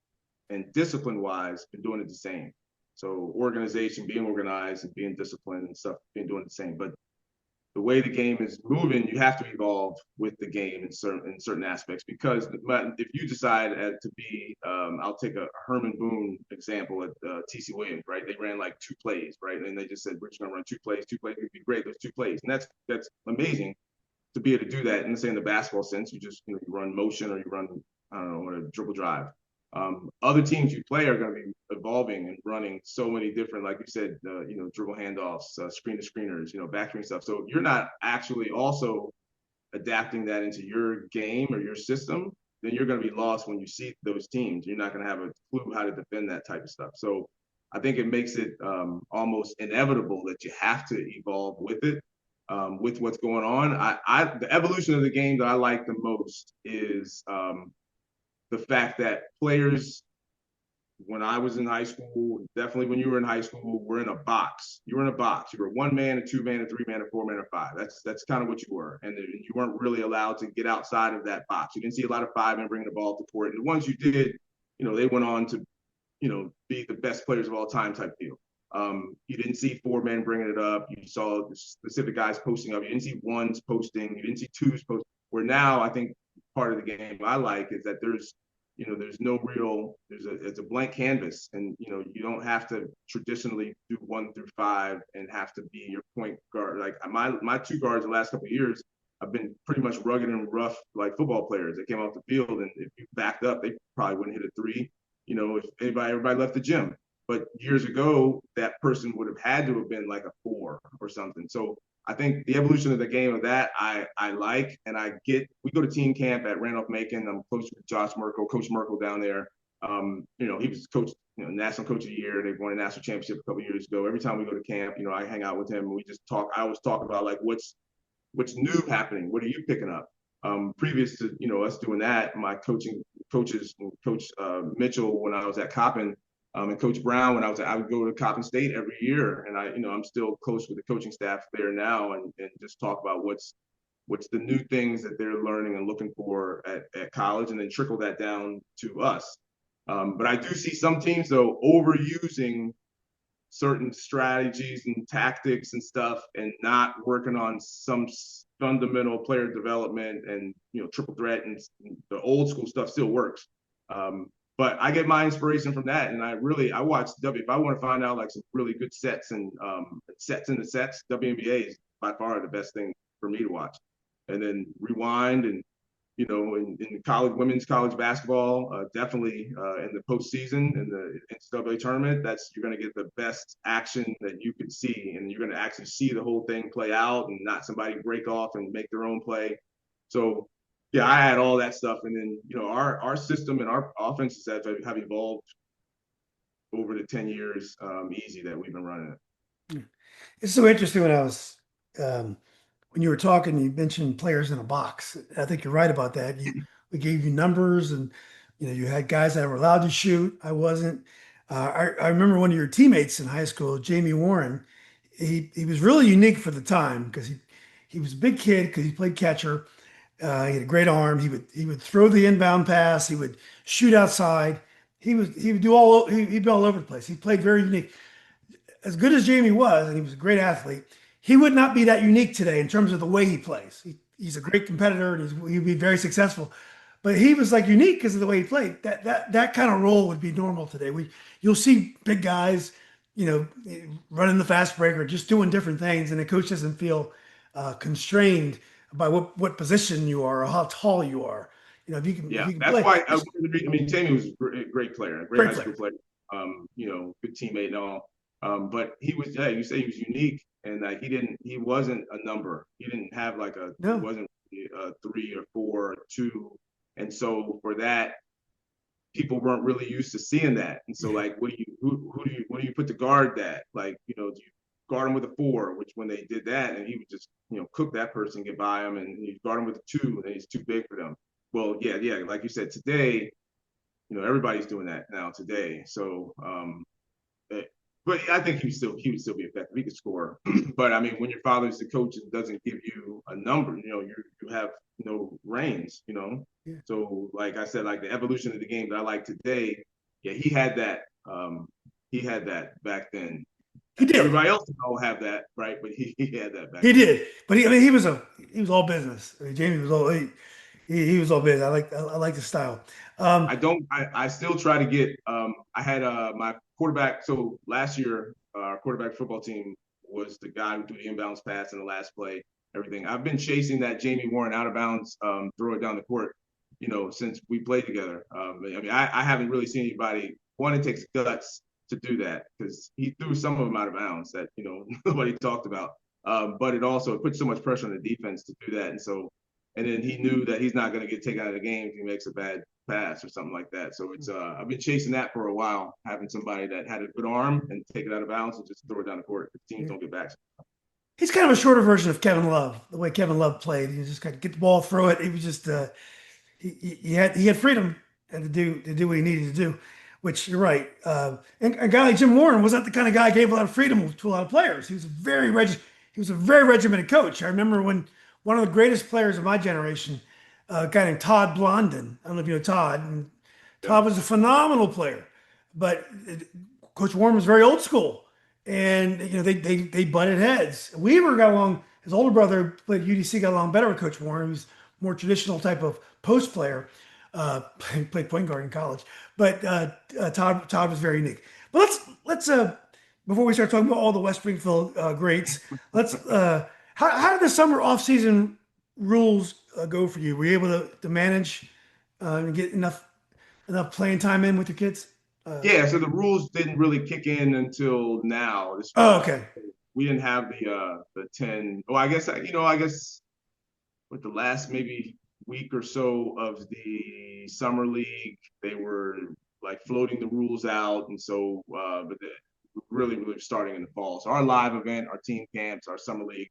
and discipline wise, been doing it the same. So organization, being organized and being disciplined and stuff, been doing the same. But the way the game is moving, you have to evolve with the game in certain aspects. Because if you decide to be, I'll take a Herman Boone example at TC Williams, right? They ran like 2 plays, right? And they just said, we're just going to run 2 plays. 2 plays would be great. Those 2 plays, and that's amazing to be able to do that. And say in the basketball sense, you just you run motion, or you run, I don't know, a dribble drive. Other teams you play are going to be evolving and running so many different, like you said, dribble handoffs, screen to screeners, back screen stuff. So if you're not actually also adapting that into your game or your system, then you're going to be lost when you see those teams. You're not going to have a clue how to defend that type of stuff. So I think it makes it almost inevitable that you have to evolve with it, with what's going on. The evolution of the game that I like the most is the fact that players, when I was in high school, definitely when you were in high school, were in a box. You were in a box. You were 1 man, a 2 man, a 3 man, a 4 man, a 5. That's kind of what you were, and you weren't really allowed to get outside of that box. You didn't see a lot of 5 men bringing the ball to court, and the ones you did, they went on to be the best players of all time type deal. You didn't see four men bringing it up. You saw specific guys posting up. You didn't see ones posting. You didn't see twos posting. Where now, I think part of the game I like is that there's no real, it's a blank canvas, and you don't have to traditionally do 1 through 5 and have to be your point guard. Like my two guards the last couple of years have been pretty much rugged and rough like football players. They came off the field, and if you backed up, they probably wouldn't hit a three. If everybody left the gym. But years ago, that person would have had to have been like a 4 or something. So I think the evolution of the game of that I like, and I get. We go to team camp at Randolph-Macon. I'm close with Josh Merkel, Coach Merkel down there. He was coach, national coach of the year. They won a national championship a couple of years ago. Every time we go to camp, I hang out with him and we just talk. I always talk about like what's new happening. What are you picking up? Previous to us doing that, my coaches, Coach Mitchell when I was at Coppin, and Coach Brown when I would go to Coppin State every year, and I'm still close with the coaching staff there now, and just talk about what's the new things that they're learning and looking for at college, and then trickle that down to us. But I do see some teams though overusing certain strategies and tactics and stuff, and not working on some fundamental player development, and triple threat and the old school stuff still works. But I get my inspiration from that, and I watch if I want to find out like some really good sets and sets in the sets, WNBA is by far the best thing for me to watch. And then rewind, and in college, women's college basketball, definitely in the postseason, in the NCAA tournament, you're going to get the best action that you could see, and you're going to actually see the whole thing play out, and not somebody break off and make their own play. So, yeah, I had all that stuff, and then our system and our offenses have evolved over the 10 years, easy that we've been running it. It's so interesting when you were talking, you mentioned players in a box. I think you're right about that. We gave you numbers, and you had guys that were allowed to shoot. I wasn't. I remember one of your teammates in high school, Jamie Warren. He was really unique for the time because he was a big kid because he played catcher. He had a great arm. He would throw the inbound pass. He would shoot outside. He'd be all over the place. He played very unique. As good as Jamie was, and he was a great athlete, he would not be that unique today in terms of the way he plays. He's a great competitor, and he'd be very successful. But he was like unique because of the way he played. That kind of role would be normal today. You'll see big guys, running the fast break or just doing different things, and the coach doesn't feel constrained by what position you are or how tall you are. If you can, Yeah, if you can that's play, why Tammy was a great player, a great great high player. school player. Good teammate and all. But he was, yeah, you say he was unique, and like he wasn't a number. He didn't have like he No, wasn't a 3 or 4 or 2, and so for that, people weren't really used to seeing that. And so yeah. like, what do you put to guard that? Like, do you guard him with a 4? Which when they did that, and he would just cook that person, get by him, and you guard him with a 2, and he's too big for them. Well, yeah, like you said, today, everybody's doing that now today. So, but I think he would still be effective. He could score, but I mean, when your father's the coach and doesn't give you a number, you have no reins. Yeah. So, like I said, like the evolution of the game that I like today, yeah, he had that. He had that back then. He did. Everybody else don't have that, right? But he had that back He then. did. But I mean, he was all business. I mean, Jamie was all he was all business. I like the style. Um, I still try to get I had my quarterback. So last year our quarterback football team was the guy who threw the inbounds pass in the last play, everything. I've been chasing that Jamie Warren out of bounds, throw it down the court, since we played together. I mean, I haven't really seen anybody. One, it takes guts to do that because he threw some of them out of bounds that nobody talked about. But it puts so much pressure on the defense to do that, and then he knew that he's not going to get taken out of the game if he makes a bad pass or something like that. So it's I've been chasing that for a while, having somebody that had a good arm and take it out of bounds and just throw it down the court if teams yeah. don't get back. He's kind of a shorter version of Kevin Love, the way Kevin Love played. He just kind of get the ball, throw it. He was just he had freedom and to do what he needed to do, which you're right. And a guy like Jim Warren was not the kind of guy who gave a lot of freedom to a lot of players. He was a very regimented coach. I remember when one of the greatest players of my generation, a guy named Todd Blondin. I don't know if you know Todd. And Yeah. Todd was a phenomenal player, but Coach Warren was very old school, and they butted heads. Weaver got along. His older brother played UDC, got along better with Coach Warren. He was more traditional type of post player. Played point guard in college, but Todd was very unique. But let's before we start talking about all the West Springfield greats, let's how did the summer off season rules go for you? Were you able to manage and get enough playing time in with your kids? Yeah, so the rules didn't really kick in until now, this Oh, fall. okay. We didn't have the 10. Well, I guess with the last maybe week or so of the summer league, they were like floating the rules out, and so but really starting in the fall. So our live event, our team camps, our summer league,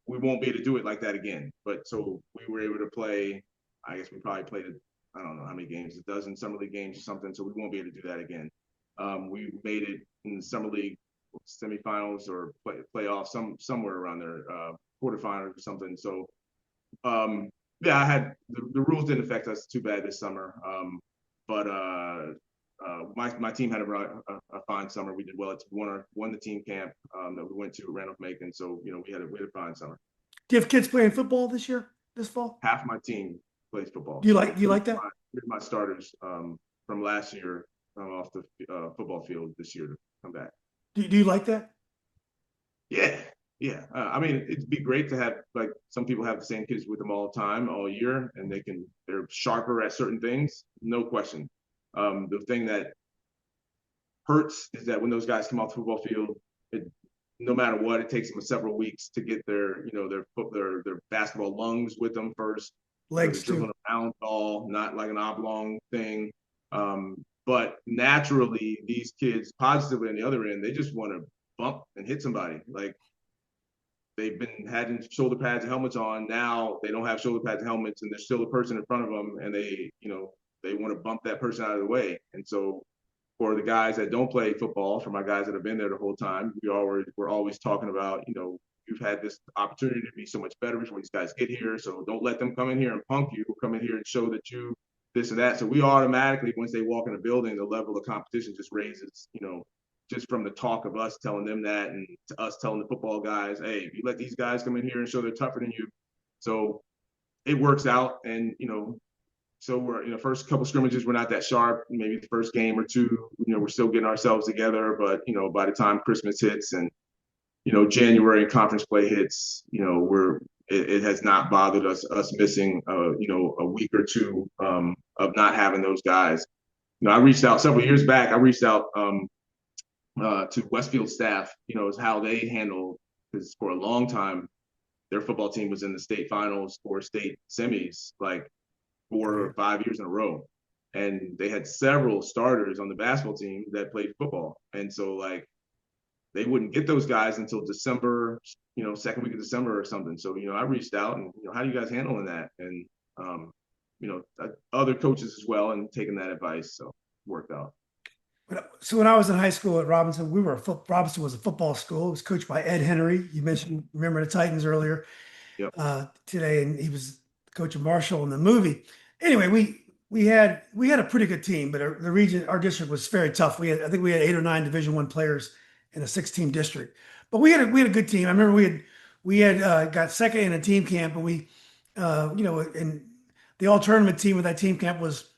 we won't be able to do it like that again. But so we were able to play. I guess we probably played I don't know how many games, a dozen summer league games or something. So we won't be able to do that again. We made it in the summer league semifinals or playoffs, somewhere around there, quarterfinals or something. So yeah, I had the rules didn't affect us too bad this summer. But my team had a fine summer. We did well. It's won the team camp that we went to at Randolph Macon. So we had a fine summer. Do you have kids playing football this year, this fall? Half my team plays football. Do you So like do you like that? three of my starters from last year off the football field this year to come back. Do you like that? Yeah, yeah. I mean, it'd be great to have like some people have the same kids with them all the time, all year, and they're sharper at certain things, no question. The thing that hurts is that when those guys come off the football field, no matter what, it takes them several weeks to get their basketball lungs with them first. They're Legs too. dribbling around ball, not like an oblong thing. But naturally, these kids, positively on the other end, they just want to bump and hit somebody. Like they've been having shoulder pads and helmets on. Now they don't have shoulder pads and helmets, and there's still a person in front of them, and they want to bump that person out of the way. And so for the guys that don't play football, for my guys that have been there the whole time, we're always talking about, you've had this opportunity to be so much better before these guys get here. So don't let them come in here and punk you, come in here and show that you this or that. So we automatically, once they walk in the building, the level of competition just raises, just from the talk of us telling them that and to us telling the football guys, hey, if you let these guys come in here and show they're tougher than you. So it works out. And, so we're first couple scrimmages we're not that sharp. Maybe the first game or two, we're still getting ourselves together. But by the time Christmas hits and January and conference play hits, it has not bothered us missing a week or two of not having those guys. I reached out several years back. I reached out to Westfield staff, is how they handle, because for a long time their football team was in the state finals or state semis, like 4 or 5 years in a row. And they had several starters on the basketball team that played football. And so like they wouldn't get those guys until December, second week of December or something. So, I reached out and, how do you guys handling that? And, other coaches as well, and taking that advice. So worked out. So when I was in high school at Robinson, Robinson was a football school. It was coached by Ed Henry. You mentioned, remember the Titans earlier Yep. Today, and he was coach of Marshall in the movie. Anyway, we had a pretty good team, but our district was very tough. I think we had 8 or 9 Division I players in a 6-team district, but we had a good team. I remember we had got second in a team camp, and and the all tournament team with that team camp was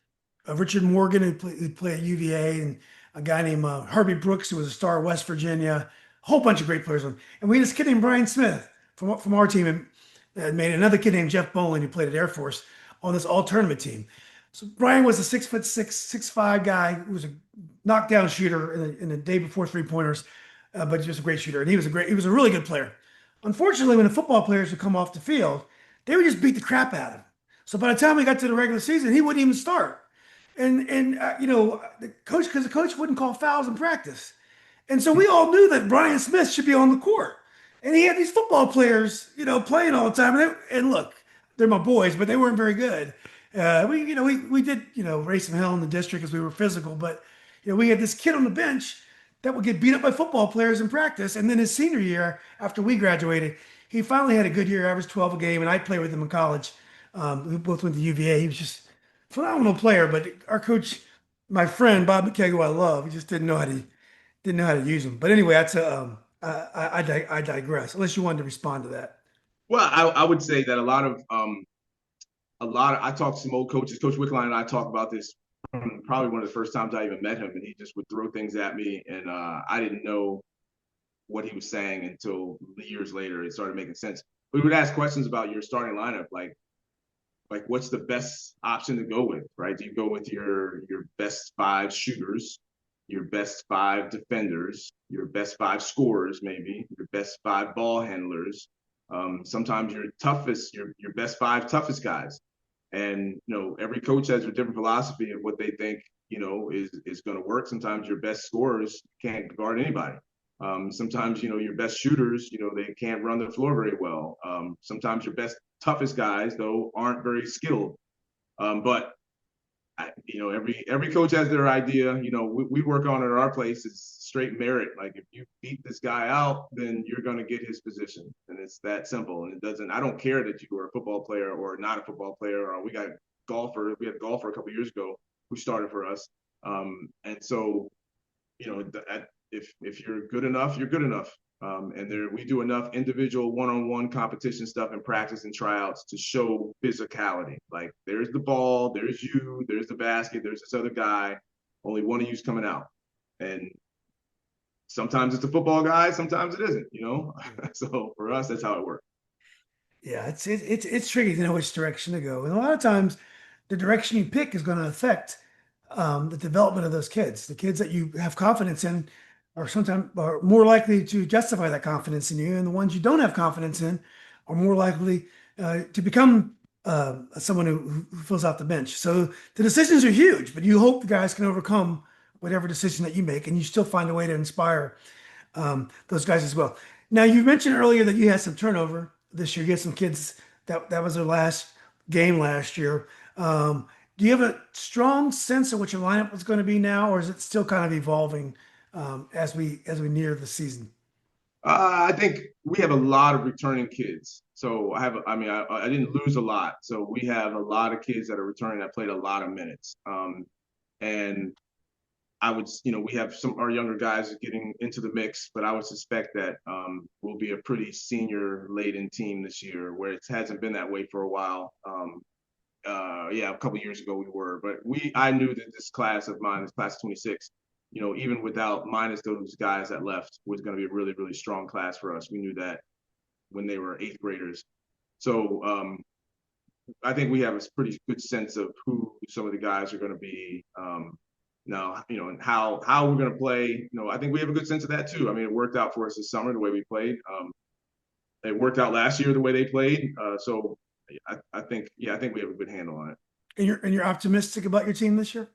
Richard Morgan, who played at UVA, and a guy named Herbie Brooks, who was a star of West Virginia, a whole bunch of great players. And we had this kid named Brian Smith from our team, and made another kid named Jeff Bowling, who played at Air Force, on this all tournament team. So Brian was a 6'6", 6'5" guy who was a knockdown shooter in the day before 3-pointers, but just a great shooter. And he was a really good player. Unfortunately, when the football players would come off the field, they would just beat the crap out of him. So by the time we got to the regular season, he wouldn't even start. And because the coach wouldn't call fouls in practice, and so we all knew that Brian Smith should be on the court, and he had these football players, playing all the time. And look, they're my boys, but they weren't very good. We did raise some hell in the district because we were physical, but we had this kid on the bench that would get beat up by football players in practice, and then his senior year after we graduated, he finally had a good year, averaged 12 a game, and I played with him in college. We both went to UVA. He was just phenomenal player, but our coach, my friend Bob McKay, who I love, he just didn't know how to use him. But anyway, that's I digress. Unless you wanted to respond to that. Well, I would say that I talked to some old coaches. Coach Wickline and I talked about this probably one of the first times I even met him, and he just would throw things at me, and I didn't know what he was saying until years later. It started making sense. We would ask questions about your starting lineup, like what's the best option to go with, right? Do you go with your best five shooters, your best five defenders, your best five scorers, maybe your best five ball handlers? Sometimes your best five toughest guys, and every coach has a different philosophy of what they think is going to work. Sometimes your best scorers can't guard anybody. Sometimes your best shooters, they can't run the floor very well. Sometimes your best toughest guys though aren't very skilled. But every coach has their idea. We work on it at our place. It's straight merit. Like if you beat this guy out, then you're going to get his position, and it's that simple. And it doesn't. I don't care that you are a football player or not a football player. Or we got golfer. We had a golfer a couple years ago who started for us. And so if you're good enough, you're good enough. And we do enough individual one-on-one competition stuff and practice and tryouts to show physicality. Like there's the ball, there's you, there's the basket, there's this other guy. Only one of you's coming out. And sometimes it's a football guy, sometimes it isn't. So for us, that's how it works. Yeah, it's tricky to know which direction to go, and a lot of times, the direction you pick is going to affect the development of those kids. The kids that you have confidence in are sometimes are more likely to justify that confidence in you, and the ones you don't have confidence in are more likely to become someone who fills out the bench. So the decisions are huge, but you hope the guys can overcome whatever decision that you make, and you still find a way to inspire those guys as well. Now, you mentioned earlier that you had some turnover this year. You had some kids that was their last game last year. Do you have a strong sense of what your lineup was going to be now, or is it still kind of evolving as we near the season? I think we have a lot of returning kids. So I didn't lose a lot. So we have a lot of kids that are returning that played a lot of minutes. And we have some our younger guys getting into the mix, but I would suspect that we'll be a pretty senior laden team this year, where it hasn't been that way for a while. Yeah, a couple years ago we were, but I knew that this class of mine, this class of 26, even without minus those guys that left, was going to be a really, really strong class for us. We knew that when they were eighth graders. So I think we have a pretty good sense of who some of the guys are going to be. Now, and how we're going to play. I think we have a good sense of that too. I mean, it worked out for us this summer the way we played. It worked out last year the way they played. So I think we have a good handle on it. And you're optimistic about your team this year?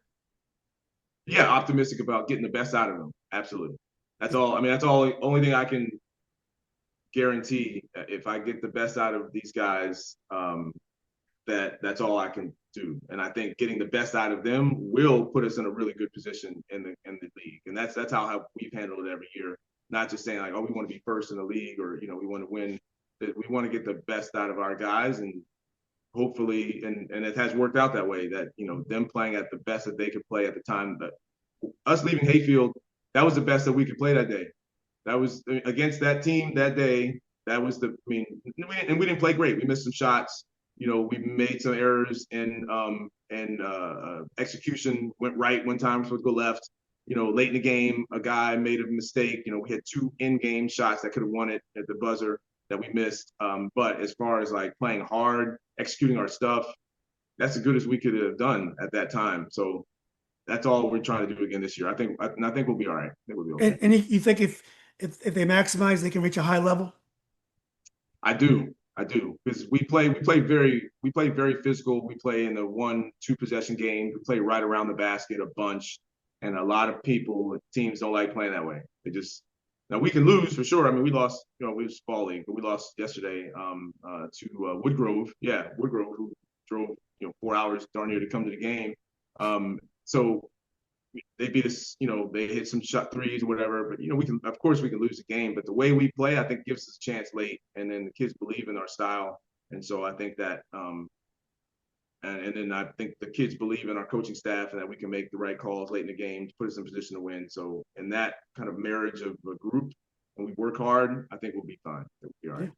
Yeah, optimistic about getting the best out of them. Absolutely. That's all. I mean, that's all. Only thing I can guarantee. If I get the best out of these guys, that's all I can do. And I think getting the best out of them will put us in a really good position in the league. And that's how we've handled it every year. Not just saying like, oh, we want to be first in the league, or we want to win. That we want to get the best out of our guys, and hopefully, and it has worked out that way. That them playing at the best that they could play at the time. That us leaving Hayfield, that was the best that we could play that day. That was against that team that day. That was we didn't play great. We missed some shots. We made some errors, and execution went right one time, supposed to go left. Late in the game, a guy made a mistake. We had two in-game shots that could have won it at the buzzer that we missed. But as far as like playing hard, executing our stuff, that's as good as we could have done at that time. So that's all we're trying to do again this year. I think we'll be all right. I think we'll be okay. And you think if they maximize, they can reach a high level? I do because we play very physical. We play in the 1-2 possession game. We play right around the basket a bunch, and a lot of teams don't like playing that way. Now we can lose for sure. I mean, we lost. We was fall league, but we lost yesterday to Woodgrove. Yeah, Woodgrove, who drove 4 hours darn near to come to the game. So they beat us. They hit some shot threes or whatever. But of course we can lose the game. But the way we play, I think, gives us a chance late, and then the kids believe in our style. And so I think that and then I think the kids believe in our coaching staff and that we can make the right calls late in the game to put us in position to win. So, in that kind of marriage of a group, and we work hard, I think we'll be fine. We'll be all Yeah. right.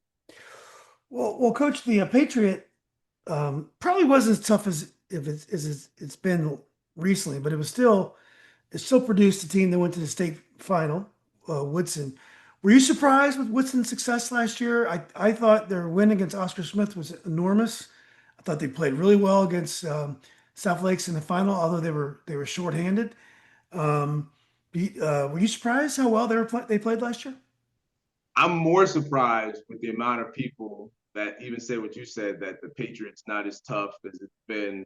Well, Coach, the Patriot probably wasn't as tough as it's been recently, but it still produced a team that went to the state final. Woodson, were you surprised with Woodson's success last year? I thought their win against Oscar Smith was enormous. I thought they played really well against South Lakes in the final, although they were shorthanded. Um, were you surprised how well they played last year? I'm more surprised with the amount of people that even say what you said, that the Patriots not as tough as it's been.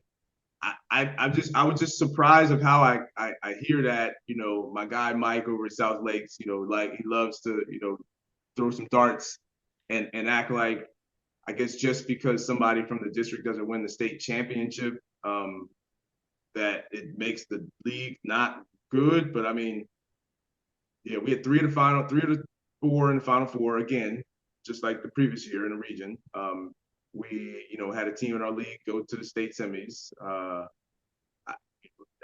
I was just surprised of how I hear that, my guy Mike over at South Lakes, like he loves to, throw some darts and act like, I guess, just because somebody from the district doesn't win the state championship, that it makes the league not good. But I mean, yeah, we had three of the four in the final four again, just like the previous year in the region. We, had a team in our league go to the state semis. I,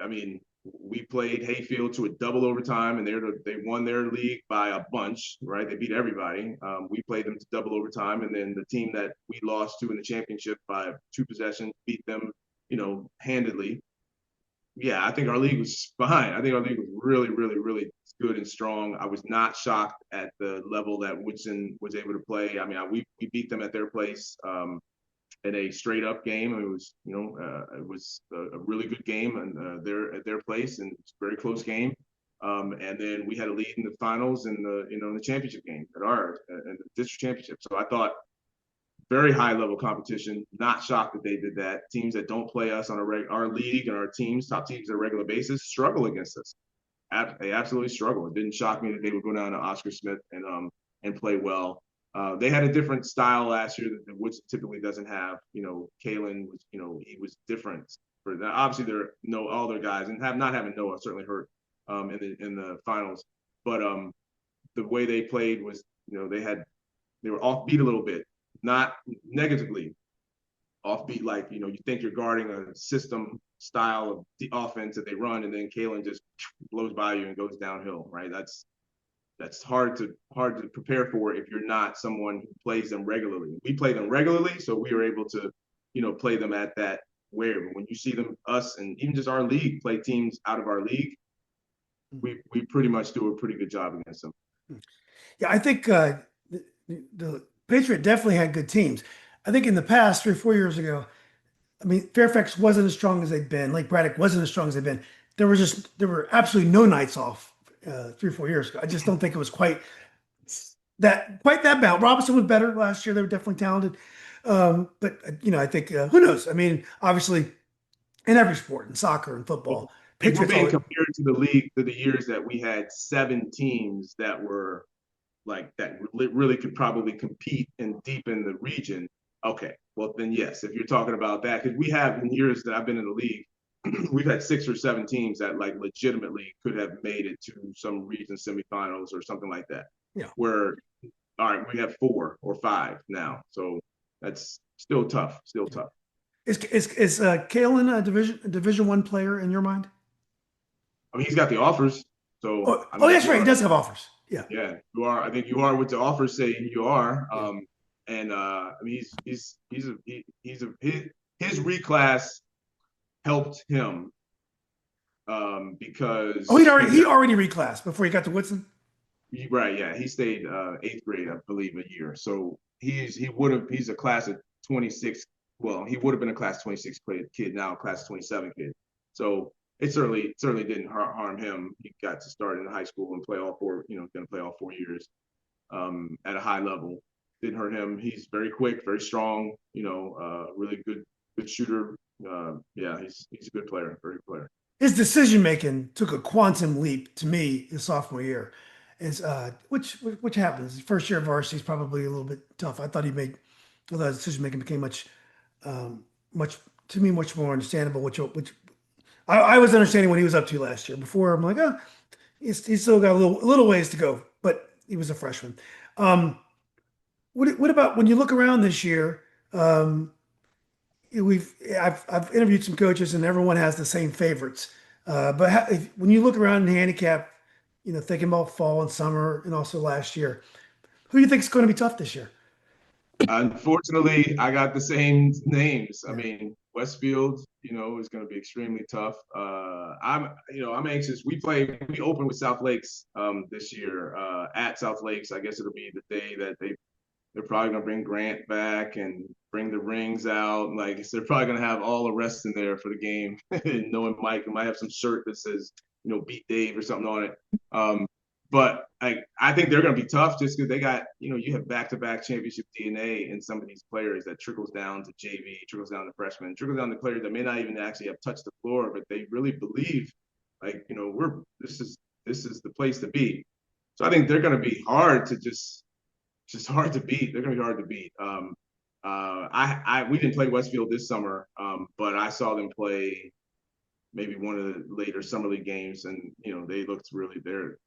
I mean, we played Hayfield to a double overtime, and they won their league by a bunch, right? They beat everybody. We played them to double overtime, and then the team that we lost to in the championship by 2 possessions beat them, handedly. Yeah, I think our league was fine. I think our league was really, really, really good and strong. I was not shocked at the level that Woodson was able to play. I mean, we beat them at their place. In a straight up game. It was, it was a really good game and at their place, and it's a very close game. And then we had a lead in the finals and in the championship game at our in the district championship. So I thought very high level competition. Not shocked that they did that. Teams that don't play us on our league and our teams, top teams on a regular basis, struggle against us. They absolutely struggle. It didn't shock me that they would go down to Oscar Smith and play well. They had a different style last year that Woods typically doesn't have. Kalen was, he was different. Obviously, they're no all their guys, and not having Noah certainly hurt in the finals. But the way they played was, they were offbeat a little bit, not negatively offbeat, like you think you're guarding a system style of the offense that they run, and then Kalen just blows by you and goes downhill, right? That's hard to prepare for if you're not someone who plays them regularly. We play them regularly, so we are able to, play them at that where when you see us and even just our league play teams out of our league, we pretty much do a pretty good job against them. Yeah, I think the Patriot definitely had good teams. I think in the past, 3 or 4 years ago, I mean, Fairfax wasn't as strong as they've been. Lake Braddock wasn't as strong as they've been. There were absolutely no nights off 3 or 4 years ago. I just don't think it was quite that bad. Robinson was better last year. They were definitely talented. But I think who knows? I mean, obviously, in every sport, in soccer and football, If we're Patriots being always. compared to the league, to the years that we had 7 teams that were like that really could probably compete and deep in the region. Okay, well then yes, if you're talking about that, because we have in years that I've been in the league, we've had 6 or 7 teams that like legitimately could have made it to some region semifinals or something like that. Yeah. Where all right, we have 4 or 5 now, so that's still tough. Still tough. Is Kalen a Division One player in your mind? I mean, he's got the offers, so I Oh, mean, that's right. He does have offers. Yeah. yeah, you are. I think you are what the offers say you are. Yeah. And I mean, his reclass helped him Oh, because he already reclassed before he got to Woodson. right, yeah, he stayed 8th grade, I believe, a year. So he's a class of 26. Well, he would have been a class 26 kid, now a class 27 kid. So it certainly didn't harm him. He got to start in high school and play all 4. Going to play all 4 years at a high level. Didn't hurt him. He's very quick, very strong. Really good shooter. Yeah, he's a good player, very good player. His decision making took a quantum leap to me his sophomore year, is which happens. His first year of varsity is probably a little bit tough. I thought his decision making became much to me much more understandable. Which I was understanding what he was up to last year. Before I'm like, oh, he's still got a little ways to go, but he was a freshman. Um, what about when you look around this year? Um, I've interviewed some coaches and everyone has the same favorites. But when you look around in handicap, thinking about fall and summer and also last year, who do you think is going to be tough this year? Unfortunately, I got the same names. I Yeah. mean, Westfield, is going to be extremely tough. I'm anxious. We open with South Lakes this year at South Lakes. I guess it'll be the day that they're probably gonna bring Grant back and bring the rings out. Like they're probably gonna have all the rest in there for the game. And knowing Mike, might have some shirt that says, beat Dave or something on it. But I think they're gonna be tough just because they got, you have back-to-back championship DNA in some of these players that trickles down to JV, trickles down to freshmen, trickles down to players that may not even actually have touched the floor, but they really believe, like, we're this is the place to be. So I think they're gonna be hard to just hard to beat. They're gonna be hard to beat. We didn't play Westfield this summer, but I saw them play maybe one of the later summer league games, and they looked really there.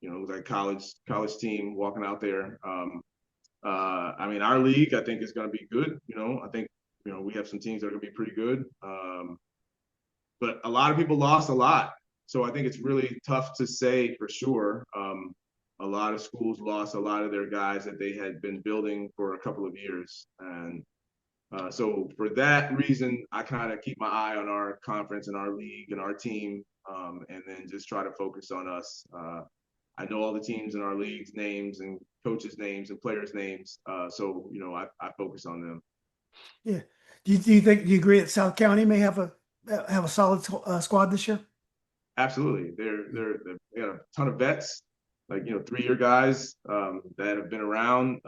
It was like college team walking out there. I mean, our league I think is going to be good. I think we have some teams that are going to be pretty good. But a lot of people lost a lot. So I think it's really tough to say for sure. A lot of schools lost a lot of their guys that they had been building for a couple of years. And so for that reason, I kind of keep my eye on our conference and our league and our team, and then just try to focus on us. I know all the teams in our league's names and coaches' names and players' names. So I focus on them. Yeah. Do you agree that South County may have a solid squad this year? Absolutely. They got a ton of vets, like 3-year guys that have been around.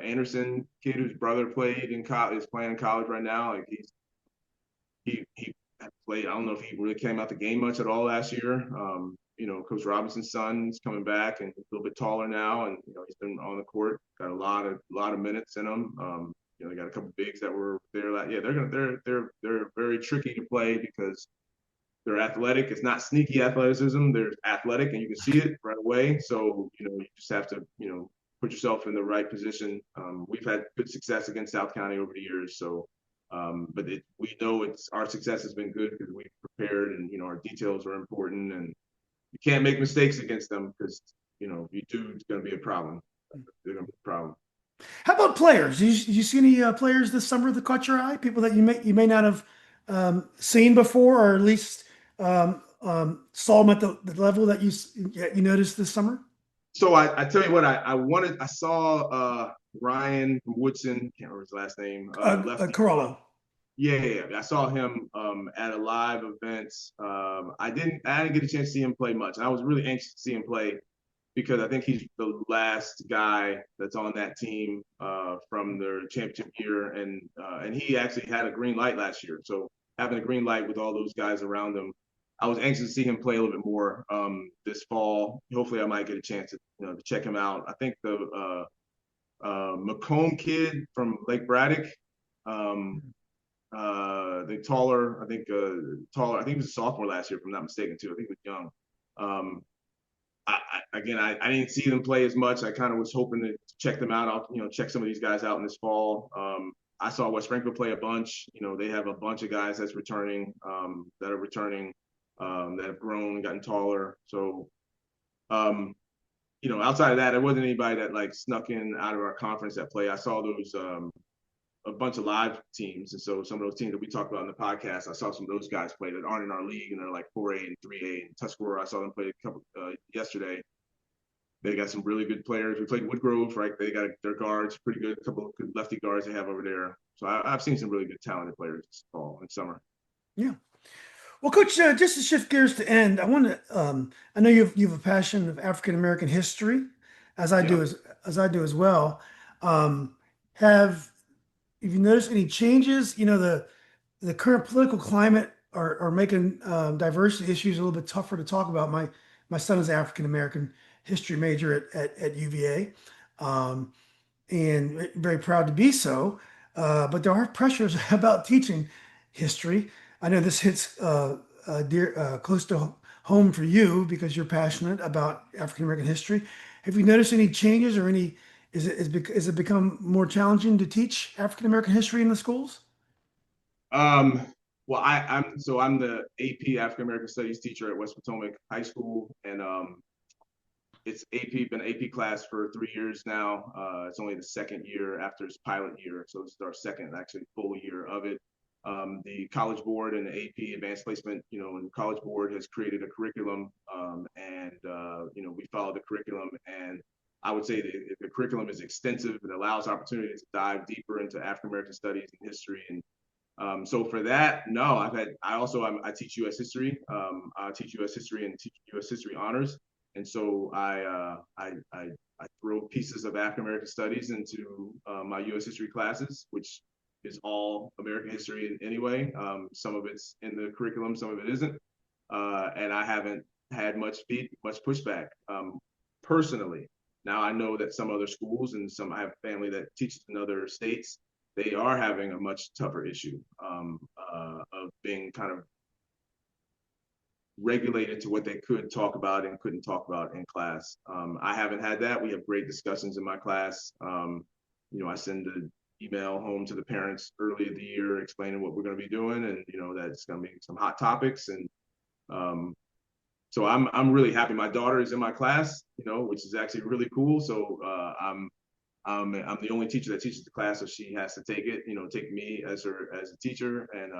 Anderson, kid whose brother played in college, is playing in college right now. Like he played. I don't know if he really came out the game much at all last year. Coach Robinson's son is coming back and he's a little bit taller now, and he's been on the court, got a lot of minutes in him. They got a couple bigs that were there. Yeah, they're very tricky to play because they're athletic. It's not sneaky athleticism. They're athletic, and you can see it right away. So you just have to put yourself in the right position. We've had good success against South County over the years. So, but we know our success has been good because we prepared, and our details are important, and you can't make mistakes against them because if you do, it's going to be a problem. They're going to be a problem. How about players? Did you see any players this summer that caught your eye? People that you may not have seen before, or at least saw them at the level that you noticed this summer? So I tell you what, I saw Ryan from Woodson, can't remember his last name, lefty. Corallo. Yeah. I saw him at a live event. I didn't get a chance to see him play much. And I was really anxious to see him play because I think he's the last guy that's on that team from their championship year, and he actually had a green light last year. So having a green light with all those guys around him, I was anxious to see him play a little bit more this fall. Hopefully, I might get a chance to check him out. I think the Macomb kid from Lake Braddock, the taller, I think taller. I think he was a sophomore last year, if I'm not mistaken, too. I think he was young. I didn't see them play as much. I kind of was hoping to check them out. I'll check some of these guys out in this fall. I saw West Springfield play a bunch. They have a bunch of guys that's returning, that are returning, that have grown and gotten taller. So, outside of that, there wasn't anybody that like snuck in out of our conference that play. I saw those a bunch of live teams, and so some of those teams that we talked about in the podcast, I saw some of those guys play that aren't in our league, and they're like 4A and 3A. And Tuscarora, I saw them play a couple yesterday. They got some really good players. We played Woodgrove, right? They got their guards pretty good. A couple of good lefty guards they have over there. So I've seen some really good talented players this fall and summer. Yeah. Well, Coach, just to shift gears to end, I want to. I know you have a passion of African American history, as I Yeah. do as well. Have you noticed any changes? The current political climate are making diversity issues a little bit tougher to talk about. My son is African American history major at UVA, and very proud to be so. But there are pressures about teaching history. I know this hits close to home for you because you're passionate about African American history. Have you noticed any changes or any? Is it become more challenging to teach African American history in the schools? Um, well, I'm the AP African American Studies teacher at West Potomac High School, and it's AP been AP class for 3 years now. It's only the second year after its pilot year, so this is our second actually full year of it. The College Board and the AP Advanced Placement, and the College Board has created a curriculum, and we follow the curriculum. And I would say that the curriculum is extensive. It allows opportunities to dive deeper into African American studies and history. And so for that, no, I teach U.S. history. I teach U.S. history and teach U.S. history honors, and so I throw pieces of African American studies into my U.S. history classes, which is all American history anyway. Some of it's in the curriculum, some of it isn't, and I haven't had much pushback personally. Now I know that some other schools and I have family that teaches in other states, they are having a much tougher issue of being kind of regulated to what they could talk about and couldn't talk about in class. I haven't had that. We have great discussions in my class. I send an email home to the parents early in the year explaining what we're going to be doing, and that it's going to be some hot topics. And so I'm really happy. My daughter is in my class, which is actually really cool. So I'm the only teacher that teaches the class, so she has to take it. Take me as a teacher, and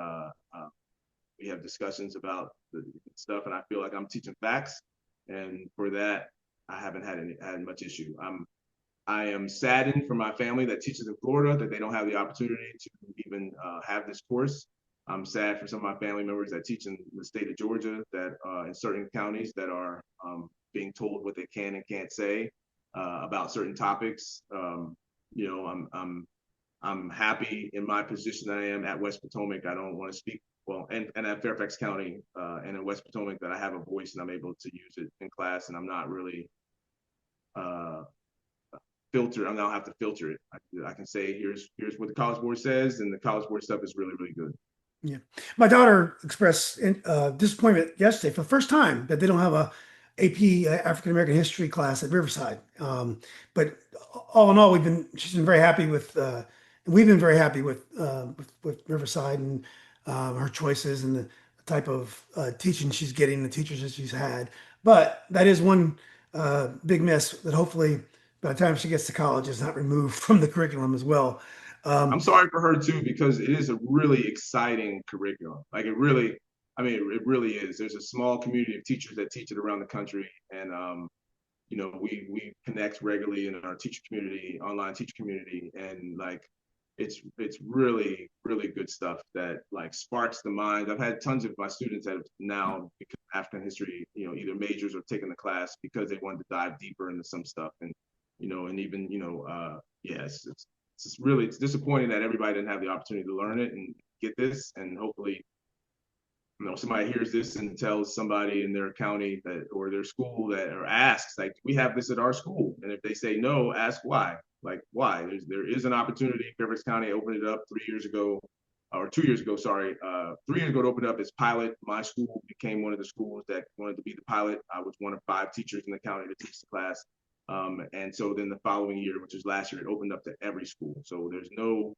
we have discussions about the stuff. And I feel like I'm teaching facts, and for that, I haven't had much issue. I am saddened for my family that teaches in Florida that they don't have the opportunity to even have this course. I'm sad for some of my family members that teach in the state of Georgia that in certain counties that are being told what they can and can't say about certain topics. I'm happy in my position that I am at West Potomac. I don't want to speak well, and at Fairfax County and in West Potomac that I have a voice and I'm able to use it in class, and I'm not really uh, filter. I don't have to filter it. I can say here's what the College Board says, and the College Board stuff is really really good. Yeah. My daughter expressed disappointment yesterday for the first time that they don't have a AP African American history class at Riverside. But all in all, she's been very happy we've been very happy with Riverside and her choices and the type of teaching she's getting, the teachers that she's had. But that is one big miss that hopefully by the time she gets to college is not removed from the curriculum as well. I'm Um, sorry for her too because it is a really exciting curriculum. Like it really is. There's a small community of teachers that teach it around the country, and we connect regularly in our teacher community, online teacher community, and like it's really really good stuff that like sparks the mind. I've had tons of my students that have now become African history, either majors or taken the class because they wanted to dive deeper into some stuff, and and even yes, it's disappointing that everybody didn't have the opportunity to learn it and get this, and hopefully somebody hears this and tells somebody in their county that or their school that or asks like we have this at our school, and if they say no, ask why. Like why there is an opportunity. Fairfax County opened it up 3 years ago or 2 years ago, sorry, 3 years ago to open up its pilot. My school became one of the schools that wanted to be the pilot. I was one of 5 teachers in the county to teach the class, and so then the following year, which was last year, it opened up to every school. So there's no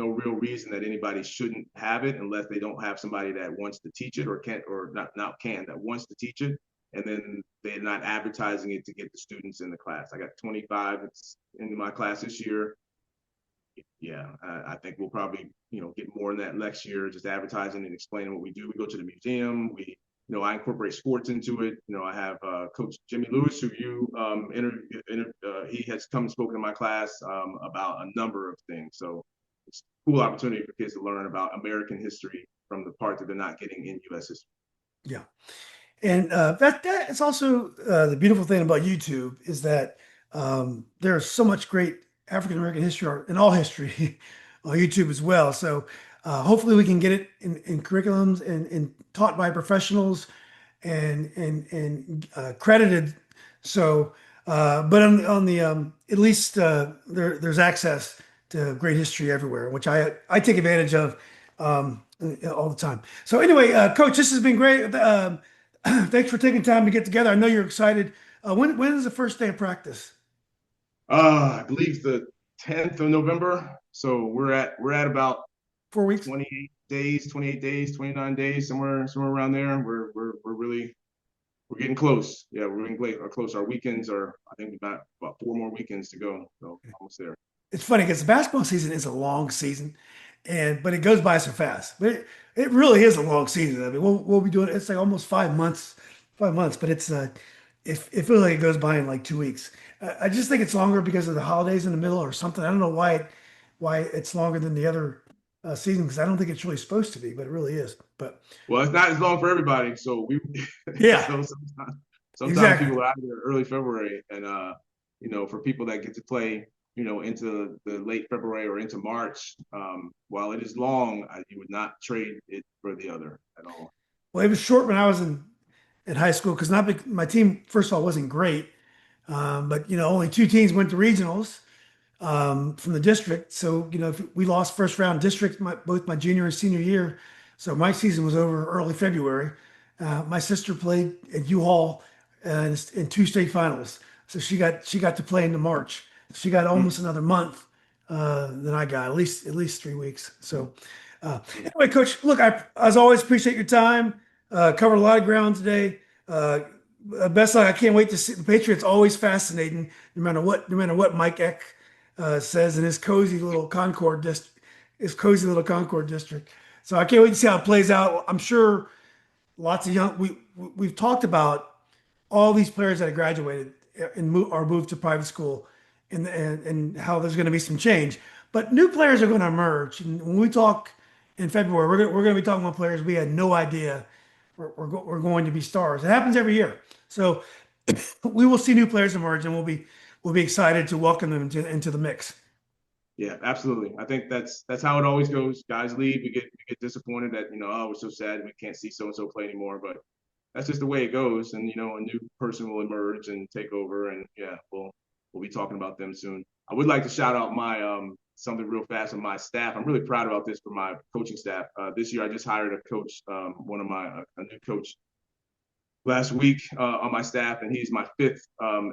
real reason that anybody shouldn't have it unless they don't have somebody that wants to teach it or can or not can that wants to teach it, and then they're not advertising it to get the students in the class. I got 25 in my class this year. Yeah, I think we'll probably get more in that next year, just advertising and explaining what we do. We go to the museum. I incorporate sports into it. I have Coach Jimmy Lewis, who he has come and spoken in my class about a number of things. So it's a cool opportunity for kids to learn about American history from the part that they're not getting in U.S. history. yeah. And that is also the beautiful thing about YouTube is that there's so much great African American history in all history on YouTube as well. So hopefully we can get it in curriculums and taught by professionals and credited. So, but on the at least there's access to great history everywhere, which I take advantage of all the time. So anyway, Coach, this has been great. Thanks for taking time to get together. I know you're excited. When is the first day of practice? I believe the 10th of November. So we're at about 4 weeks. 28 days, 29 days, somewhere around there. We're getting close. Yeah, we're getting close. Our weekends are, I think, about 4 more weekends to go. So almost there. It's funny because the basketball season is a long season, but it goes by so fast. But it really is a long season. I mean, we'll be doing it's like almost 5 months, 5 months. But it feels like it goes by in like 2 weeks. I just think it's longer because of the holidays in the middle or something. I don't know why it's longer than the other season because I don't think it's really supposed to be, but it really is. But Well, it's not as long for everybody. So we, yeah, so sometimes exactly. people are out there early February, and for people that get to play, into the late February or into March, while it is long, you would not trade it for the other at all. Well, it was short when I was in high school because not my team first of all wasn't great, but only two teams went to regionals from the district. So, if we lost first round district both my junior and senior year. So my season was over early February. My sister played at U-Haul in two state finals. So she got to play into March. She got almost another month than I got, at least 3 weeks. So anyway, Coach, look, I as always appreciate your time. Covered a lot of ground today. Best luck. I can't wait to see the Patriots. Always fascinating, no matter what Mike Eck says in his cozy little Concord district. So I can't wait to see how it plays out. I'm sure lots of we've talked about all these players that have graduated and are moved to private school, and how there's going to be some change. But new players are going to emerge. And when we talk in February, we're going to be talking about players we had no idea we're going to be stars. It happens every year. So we will see new players emerge, and we'll be excited to welcome them into the mix. Yeah, absolutely. I think that's how it always goes. Guys leave, we get disappointed that oh, we're so sad we can't see so and so play anymore. But that's just the way it goes. And a new person will emerge and take over. And yeah, we'll be talking about them soon. I would like to shout out my something real fast on my staff. I'm really proud about this for my coaching staff. This year, I just hired a coach, a new coach last week on my staff, and he's my fifth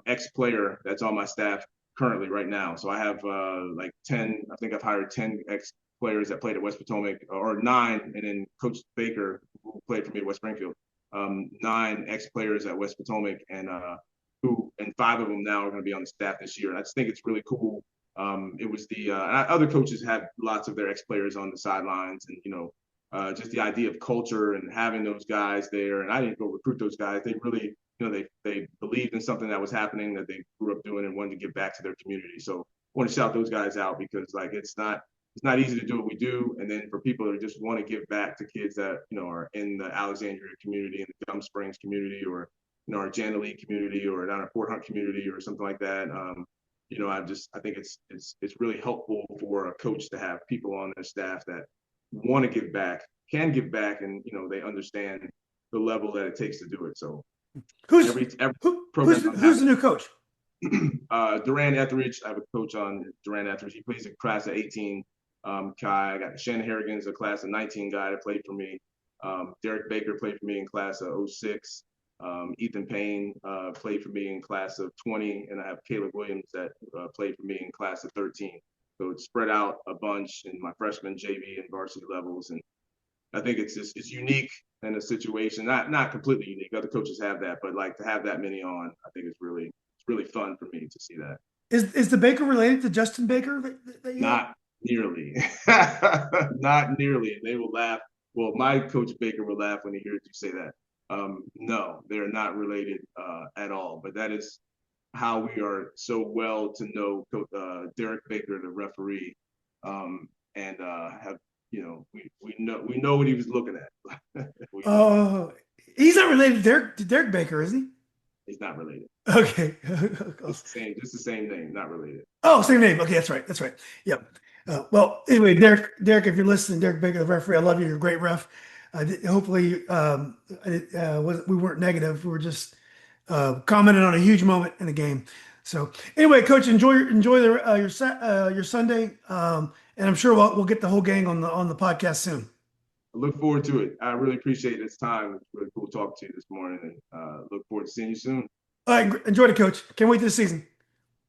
ex-player that's on my staff currently right now. So I have like 10. I think I've hired 10 ex-players that played at West Potomac, or nine, and then Coach Baker, who played for me at West Springfield. Nine ex-players at West Potomac, and five of them now are going to be on the staff this year. And I just think it's really cool. It was other coaches have lots of their ex-players on the sidelines, and just the idea of culture and having those guys there. And I didn't go recruit those guys. They really, they believed in something that was happening that they grew up doing and wanted to give back to their community. So I want to shout those guys out because it's not easy to do what we do. And then for people that just want to give back to kids that, are in the Alexandria community, in the Gum Springs community, or, our Janalee community, or down at Fort Hunt community, or something like that. I think it's really helpful for a coach to have people on their staff that want to give back, can give back, and they understand the level that it takes to do it. So Who's every who, program who's I'm who's the happy. new coach? Duran Etheridge, I have a coach on Duran Etheridge. He plays a class of 18. Kai, I got Shannon Harrigan's a class of 19 guy that played for me. Derek Baker played for me in class of '06. Ethan Payne played for me in class of 20, and I have Caleb Williams that played for me in class of 13. So it's spread out a bunch in my freshman, JV, and varsity levels, and I think it's unique in a situation, not completely unique. Other coaches have that, but like to have that many on, I think it's really fun for me to see that. Is the Baker related to Justin Baker that you had? Not nearly, not nearly. They will laugh. Well, my coach Baker will laugh when he hears you say that. No, they're not related at all. But that is how we are so well to know Derek Baker, the referee, and have we know what he was looking at. we know Oh, he's not related to Derek Baker, is he? he's not related. Okay. Just the same name, not related. Oh, same name. Okay, that's right. That's right. Yep. Well, anyway, Derek, if you're listening, Derek Baker, the referee, I love you. You're a great ref. Hopefully, we weren't negative. We were just commenting on a huge moment in the game. So, anyway, Coach, enjoy your Sunday, and I'm sure we'll get the whole gang on the podcast soon. I look forward to it. I really appreciate this time. It's really cool talking to you this morning, and look forward to seeing you soon. All right, enjoy it, Coach. Can't wait this season.